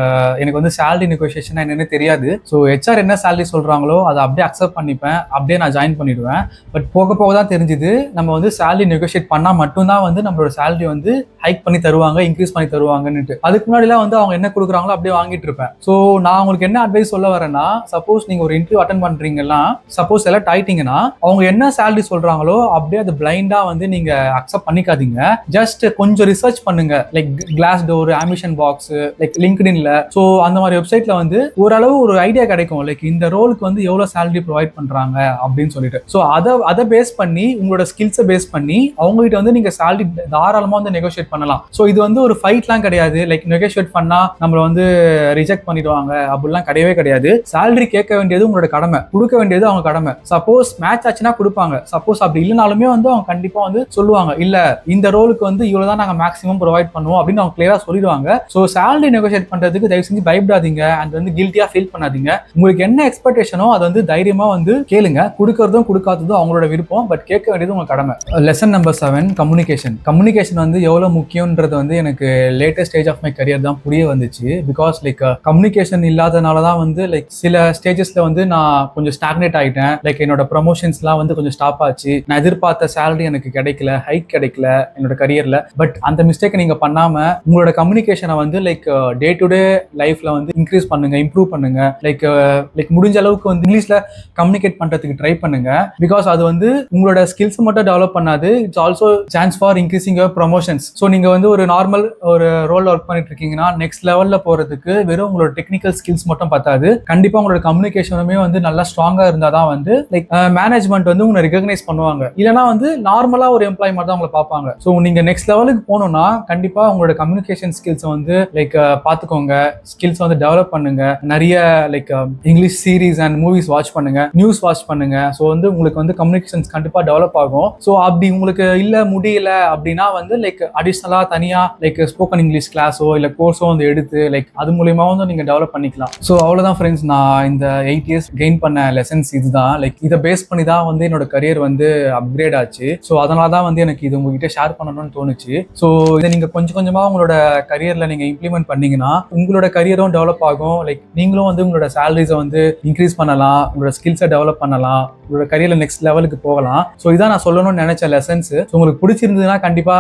எனக்கு வந்து சேலரி நெகோசியேஷன் என்னன்னு தெரியாது. ஸோ HR என்ன சேலரி சொல்றாங்களோ அதை அப்படியே அக்செப்ட் பண்ணிப்பேன், அப்படியே நான் ஜாயின் பண்ணிடுவேன். பட் போக போக தான் தெரிஞ்சுது நம்ம வந்து சேலரி நெகோசியேட் பண்ணா மட்டும்தான் வந்து நம்மளோட சேலரி வந்து ஹைக் பண்ணி தருவாங்க, இன்க்ரீஸ் பண்ணி தருவாங்கன்னு. அதுக்கு முன்னாடிலாம் வந்து அவங்க என்ன கொடுக்குறாங்களோ அப்படியே வாங்கிட்டு இருப்பேன். ஸோ நான் உங்களுக்கு என்ன அட்வைஸ் சொல்ல வரேன்னா, சப்போஸ் நீங்க ஒரு இன்டர்வியூ அட்டன் பண்றீங்கன்னா சப்போஸ் செலக்ட் ஆயிட்டீங்கன்னா அவங்க என்ன சேலரி சொல்றாங்களோ அப்படியே அது பிளைண்டா வந்து நீங்க அக்செப்ட் பண்ணிக்காதீங்க. ஜஸ்ட் கொஞ்சம் ரிசர்ச் பண்ணுங்க. Like Glassdoor, AmbitionBox, like லிங்க்டின்ல ஸோ அந்த மாதிரி வெப்சைட்ல வந்து ஓரளவு ஒரு ஐடியா கிடைக்கும். லைக் இந்த ரோலுக்கு வந்து எவ்வளவு சேலரி ப்ரொவைட் பண்றாங்க அப்படின்னு சொல்லிட்டு. ஸோ அதை பேஸ் பண்ணி உங்களோட ஸ்கில்ஸை பேஸ் பண்ணி அவங்ககிட்ட வந்து நீங்க சேலரி தாராளமா வந்து நெகோஷியேட் பண்ணலாம். ஸோ இது வந்து ஒரு ஃபைட்லாம் கிடையாது. லைக் நெகோஷியேட் பண்ணா நம்மள வந்து ரிஜெக்ட் பண்ணிடுவாங்க அப்படிலாம் கிடையவே கிடையாது. சேலரி கேட்க வேண்டியது உங்களோட கடமை, கொடுக்க வேண்டியது அவங்க கடமை. சப்போஸ் மேட்ச் ஆச்சுன்னா கொடுப்பாங்க. சப்போஸ் அப்படி இல்லைனாலுமே வந்து அவங்க கண்டிப்பா வந்து சொல்லுவாங்க, இல்ல இந்த ரோலுக்கு வந்து இவ்வளவுதான் நாங்க மேக்ஸிமம் ப்ரொவைட் பண்ணுவோம் அப்படின்னு அவங்க கிளியரா சொல்லிடுவாங்க. ஸோ சேலரி நெகோஷியேட் பண்றதுக்கு தயவு செஞ்சு பயப்படாதீங்க. அண்ட் வந்து கில்ட்டியா ஃபீல் பண்ணாதீங்க. உங்களுக்கு என்ன எக்ஸ்பெக்டேஷனோ அதை வந்து தைரியமா வந்து கேளுங்க. கொடுக்கறதும் கொடுக்காததும் அவங்களோட விருப்பம், பட் கேட்க வேண்டியது உங்க கடமை. Lesson number 7, communication. கம்யூனிகேஷன் வந்து எவ்வளவு முக்கியம்ன்றது வந்து எனக்கு latest stage of my career தான் புரிய வந்துச்சு. பிகாஸ் லைக் கம்யூனிகேஷன் இல்லாதனால தான் வந்து லைக் சில ஸ்டேஜஸ்ல வந்து நான் கொஞ்சம் ஸ்டாக்னேட் ஆயிட்டேன். லைக் என்னோட ப்ரொமோஷன்ஸ்லாம் வந்து கொஞ்சம் ஸ்டாப் ஆச்சு, நான் எதிர்பார்த்த சேலரி எனக்கு கிடைக்கல, ஹைக் கிடைக்கல என்னோட கரியர்ல. பட் அந்த மிஸ்டேக்கை நீங்க பண்ணாம உங்களோட கம்யூனிகேஷனை வந்து லைக் டே டு டே லைஃப்ல வந்து இன்க்ரீஸ் பண்ணுங்க, இம்ப்ரூவ் பண்ணுங்க. லைக் முடிஞ்ச அளவுக்கு வந்து இங்கிலீஷ்ல கம்யூனிகேட் பண்றதுக்கு ட்ரை பண்ணுங்க. பிகாஸ் அது வந்து உங்களோட ஸ்கில்ஸ் மட்டும் டெவலப் பண்ணாது, it's also chance for increasing your promotions. So நீங்க வந்து ஒரு நார்மல் ஒரு ரோல் ஒர்க் பண்ணிட்டு இருக்கீங்கன்னா நெக்ஸ்ட் லெவல்ல போறதுக்கு வெறும் உங்களோட டெக்னிக்கல் ஸ்கில்ஸ் மட்டும் பத்தாது, கண்டிப்பா உங்களோட கம்யூனிகேஷனுமே வந்து நல்லா ஸ்ட்ராங்கா இருந்தாதான் வந்து லைக் மேனேஜ்மெண்ட் வந்து உங்களை ரெகக்னைஸ் பண்ணுவாங்க. இல்லைன்னா வந்து நார்மலா ஒரு எம்ப்ளாய் மாதிரி தான் உங்களை பார்ப்பாங்க. ஸோ நீங்க நெக்ஸ்ட் லெவலுக்கு போகணும்னா கண்டிப்பா உங்களோட கம்யூனிகேஷன் ஸ்கில்ஸ் வந்து லைக் பார்த்துக்கோங்க, ஸ்கில்ஸ் வந்து டெவலப் பண்ணுங்க. நிறைய like English series and movies watch பண்ணுங்க, நியூஸ் வாட்ச் பண்ணுங்க. ஸோ வந்து உங்களுக்கு வந்து கம்யூனிகேஷன்ஸ் கண்டிப்பா டெவலப் ஆகும். ஸோ அப்படி உங்களுக்கு இல்ல முடியல அப்படின்னா வந்து லைக் அடிஷனலா தனியா லைக் ஸ்போக்கன் இங்கிலீஷ் கிளாஸோ இல்ல கோர்ஸோ வந்து எடுத்து லைக் அது மூலியமா வந்து நீங்க டெவலப் பண்ணிக்கலாம். ஸோ அவ்வளவுதான் ஃப்ரெண்ட்ஸ், நான் இந்த 8 இயர்ஸ் கெயின் பண்ண லெசன்ஸ் இதுதான். லைக் இதை பேஸ் பண்ணி தான் வந்து என்னோட கரியர் வந்து அப்கிரேட் ஆச்சு. ஸோ அதனால தான் வந்து எனக்கு இது உங்ககிட்ட ஷேர் பண்ணணும்னு தோணுச்சு. ஸோ இதை நீங்க கொஞ்சம் கொஞ்சமா உங்களோட கரியர்ல நீங்க இம்ப்ளிமெண்ட் பண்ணீங்கன்னா உங்களோட கரியரும் டெவலப் ஆகும். லைக் நீங்களும் வந்து உங்களோட சேலரிஸை வந்து இன்க்ரீஸ் பண்ணலாம், உங்களோட ஸ்கில்ஸை டெவலப் பண்ணலாம், உங்களோட கரியர்ல நெக்ஸ்ட் லெவலுக்கு போகலாம். ஸோ இதான் நான் சொல்லணும்னு நினைச்ச லெசன்ஸ். ஸோ உங்களுக்கு பிடிச்சிருந்ததுன்னா கண்டிப்பா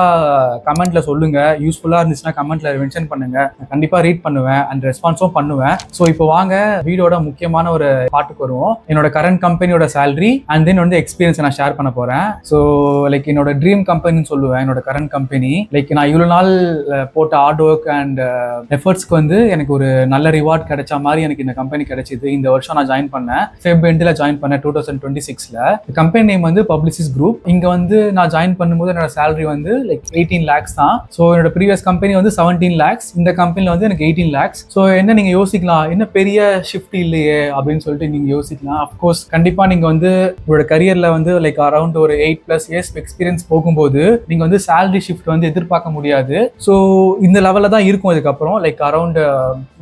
கமெண்ட்ல சொல்லுங்க, யூஸ்ஃபுல்லா இருந்துச்சுன்னா கமெண்ட்ல மென்ஷன் பண்ணுங்க, நான் கண்டிப்பா ரீட் பண்ணுவேன் அண்ட் ரெஸ்பான்ஸும் பண்ணுவேன். ஸோ இப்போ வாங்க வீடியோட முக்கியமான ஒரு பாட்டுக்கு வருவோம். என்னோட கரண்ட் கம்பெனியோட சேலரி அண்ட் தென் வந்து எக்ஸ்பீரியன்ஸ் நான் ஷேர் பண்ண போறேன். ஸோ லைக் என்னோட ட்ரீம் கம்பெனின்னு சொல்லுவேன் என்னோட கரண்ட் கம்பெனி. லைக் நான் இவ்வளவு நாள் போட்ட ஹார்ட் ஒர்க் அண்ட் எஃபர்ட்ஸ்க்கு வந்து எனக்கு ஒரு நல்ல ரிவார்ட் கிடைச்ச மாதிரி எனக்கு இந்த கம்பெனி கிடைச்சிது. இந்த வருஷம் நான் ஜாயின் பண்ணேன், ஃபெப் எண்ட்ல ஜாயின் பண்ணேன் 2026ல. கம்பெனி நேம் வந்து பப்ளிசிஸ் குரூப். இங்க வந்து நான் ஜாயின் பண்ணும்போது என்னோட சேலரி வந்து லைக் 18 lakhs தான். ஸோ என்னோட ப்ரீவியஸ் கம்பெனி வந்து 17 lakhs, இந்த கம்பெனில வந்து எனக்கு 18 lakhs. ஸோ என்ன நீங்க யோசிக்கலாம், என்ன பெரிய ஷிஃப்ட் இல்லையே அப்படின்னு சொல்லிட்டு நீங்க யோசிக்கலாம். அஃப்கோர்ஸ் கண்டிப்பா நீங்க வந்து உங்களோட கரியர்ல வந்து லைக் அரௌண்ட் ஒரு 8+ years எக்ஸ்பீரியன்ஸ் போகும்போது நீங்க வந்து சேலரி ஷிஃப்ட் வந்து எதிர்பார்க்க முடியாது. ஸோ இந்த லெவல்ல தான் இருக்கும். இதுக்கப்புறம் லைக் அரௌண்ட்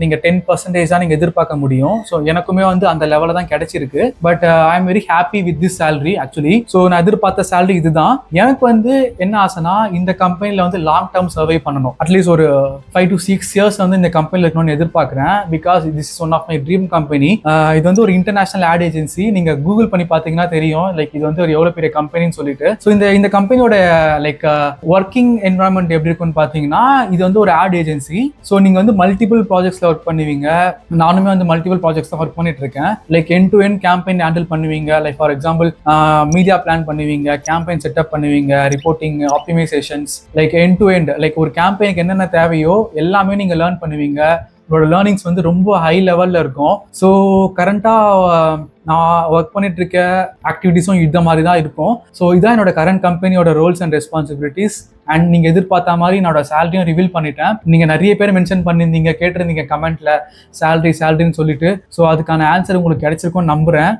நீங்க 10% தான் நீங்க எதிர்பார்க்க முடியும். ஸோ எனக்குமே வந்து அந்த லெவல்ல தான் கிடைச்சிருக்கு. But I am very happy with this salary actually. So நான் எதிர்பார்த்த சேலரி இதுதான். எனக்கு வந்து என்ன ஆசைனா இந்த கம்பெனில வந்து லாங் டேர்ம் சர்வை பண்ணணும். அட்லீஸ்ட் ஒரு 5 to 6 years வந்து இந்த கம்பெனில இருக்கணும்னு எதிர்பார்க்கிறேன். Because this is one of my dream company. இது வந்து ஒரு இன்டர்நேஷனல் ஆட் ஏஜென்சி. நீங்க கூகுள் பண்ணி பாத்தீங்கன்னா தெரியும் லைக் இது வந்து ஒரு எவ்வளவு பெரிய கம்பெனின்னு சொல்லிட்டு. ஸோ இந்த கம்பெனியோட லைக் ஒர்க்கிங் என்வரான்மெண்ட் எப்படி இருக்குன்னு பாத்தீங்கன்னா இது வந்து ஒரு ஆட் ஏஜென்சி. ஸோ நீங்க வந்து மல்டிபிள் ப்ராஜெக்ட்ஸ்ல ஒர்க் பண்ணுவீங்க. நானுமே வந்து மல்டிபிள் ப்ராஜெக்ட்ஸ் தான் ஒர்க் பண்ணிட்டு இருக்கேன். Like end to end campaign handle பண்ணுவீங்க. Like for example media plan பண்ணுவீங்க, கேம்பெயின் செட்டப் பண்ணுவீங்க, reporting, optimisations, like end to end like ஒரு கேம்பெயினுக்கு என்னென்ன தேவையோ எல்லாமே நீங்க லேர்ன் பண்ணுவீங்க. உங்களோட லேர்னிங்ஸ் வந்து ரொம்ப ஹை லெவல்ல இருக்கும். ஸோ கரண்டா நான் ஒர்க் பண்ணிட்டு இருக்க ஆக்டிவிட்டிஸும் இந்த மாதிரி தான் இருக்கும். ஸோ இதான் என்னோட கரண்ட் கம்பெனியோட ரோல்ஸ் அண்ட் ரெஸ்பான்சிபிலிட்டிஸ். அண்ட் நீங்க எதிர்பார்த்த மாதிரி என்னோட சேலரியும் ரிவீல் பண்ணிட்டேன். நீங்க நிறைய பேர் மென்ஷன் பண்ணியிருந்தீங்க, கேட்டிருந்தீங்க கமெண்ட்ல சேலரின்னு சொல்லிட்டு. ஸோ அதுக்கான ஆன்சர் உங்களுக்கு கிடைச்சிருக்கும்னு நம்புறேன்.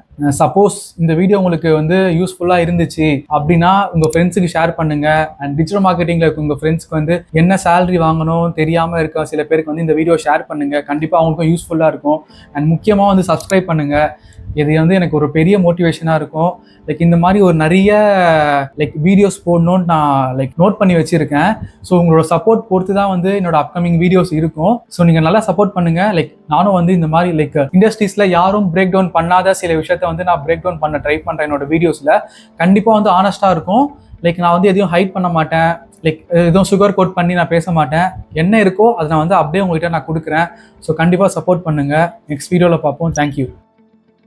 சப்போஸ் இந்த வீடியோ உங்களுக்கு வந்து யூஸ்ஃபுல்லா இருந்துச்சு அப்படின்னா உங்க ஃப்ரெண்ட்ஸுக்கு ஷேர் பண்ணுங்க. அண்ட் டிஜிட்டல் மார்க்கெட்டிங்ல இருக்க உங்க ஃப்ரெண்ட்ஸ்க்கு வந்து என்ன சேலரி வாங்கணும் தெரியாம இருக்க சில பேருக்கு வந்து இந்த வீடியோ ஷேர் பண்ணுங்க. கண்டிப்பா அவங்களுக்கும் யூஸ்ஃபுல்லா இருக்கும். அண்ட் முக்கியமா வந்து சப்ஸ்கிரைப் பண்ணுங்க. இது வந்து எனக்கு ஒரு பெரிய மோட்டிவேஷனாக இருக்கும். லைக் இந்த மாதிரி ஒரு நிறைய லைக் வீடியோஸ் போடணும்னு நான் லைக் நோட் பண்ணி வச்சிருக்கேன். ஸோ உங்களோட சப்போர்ட் பொறுத்து தான் வந்து என்னோட அப்கமிங் வீடியோஸ் இருக்கும். ஸோ நீங்கள் நல்லா சப்போர்ட் பண்ணுங்க. லைக் நானும் வந்து இந்த மாதிரி லைக் இண்டஸ்ட்ரீஸில் யாரும் பிரேக் டவுன் பண்ணாத சில விஷயத்த வந்து நான் பிரேக் டவுன் பண்ண ட்ரை பண்ணுறேன். என்னோட வீடியோஸில் கண்டிப்பாக வந்து ஆனஸ்டாக இருக்கும். லைக் நான் வந்து எதையும் ஹைட் பண்ண மாட்டேன், லைக் எதுவும் சுகர் கோட் பண்ணி நான் பேச மாட்டேன். என்ன இருக்கோ அதை நான் வந்து அப்படியே உங்கள்கிட்ட நான் கொடுக்குறேன். ஸோ கண்டிப்பாக சப்போர்ட் பண்ணுங்கள். நெக்ஸ்ட் வீடியோவில் பார்ப்போம். தேங்க்யூ.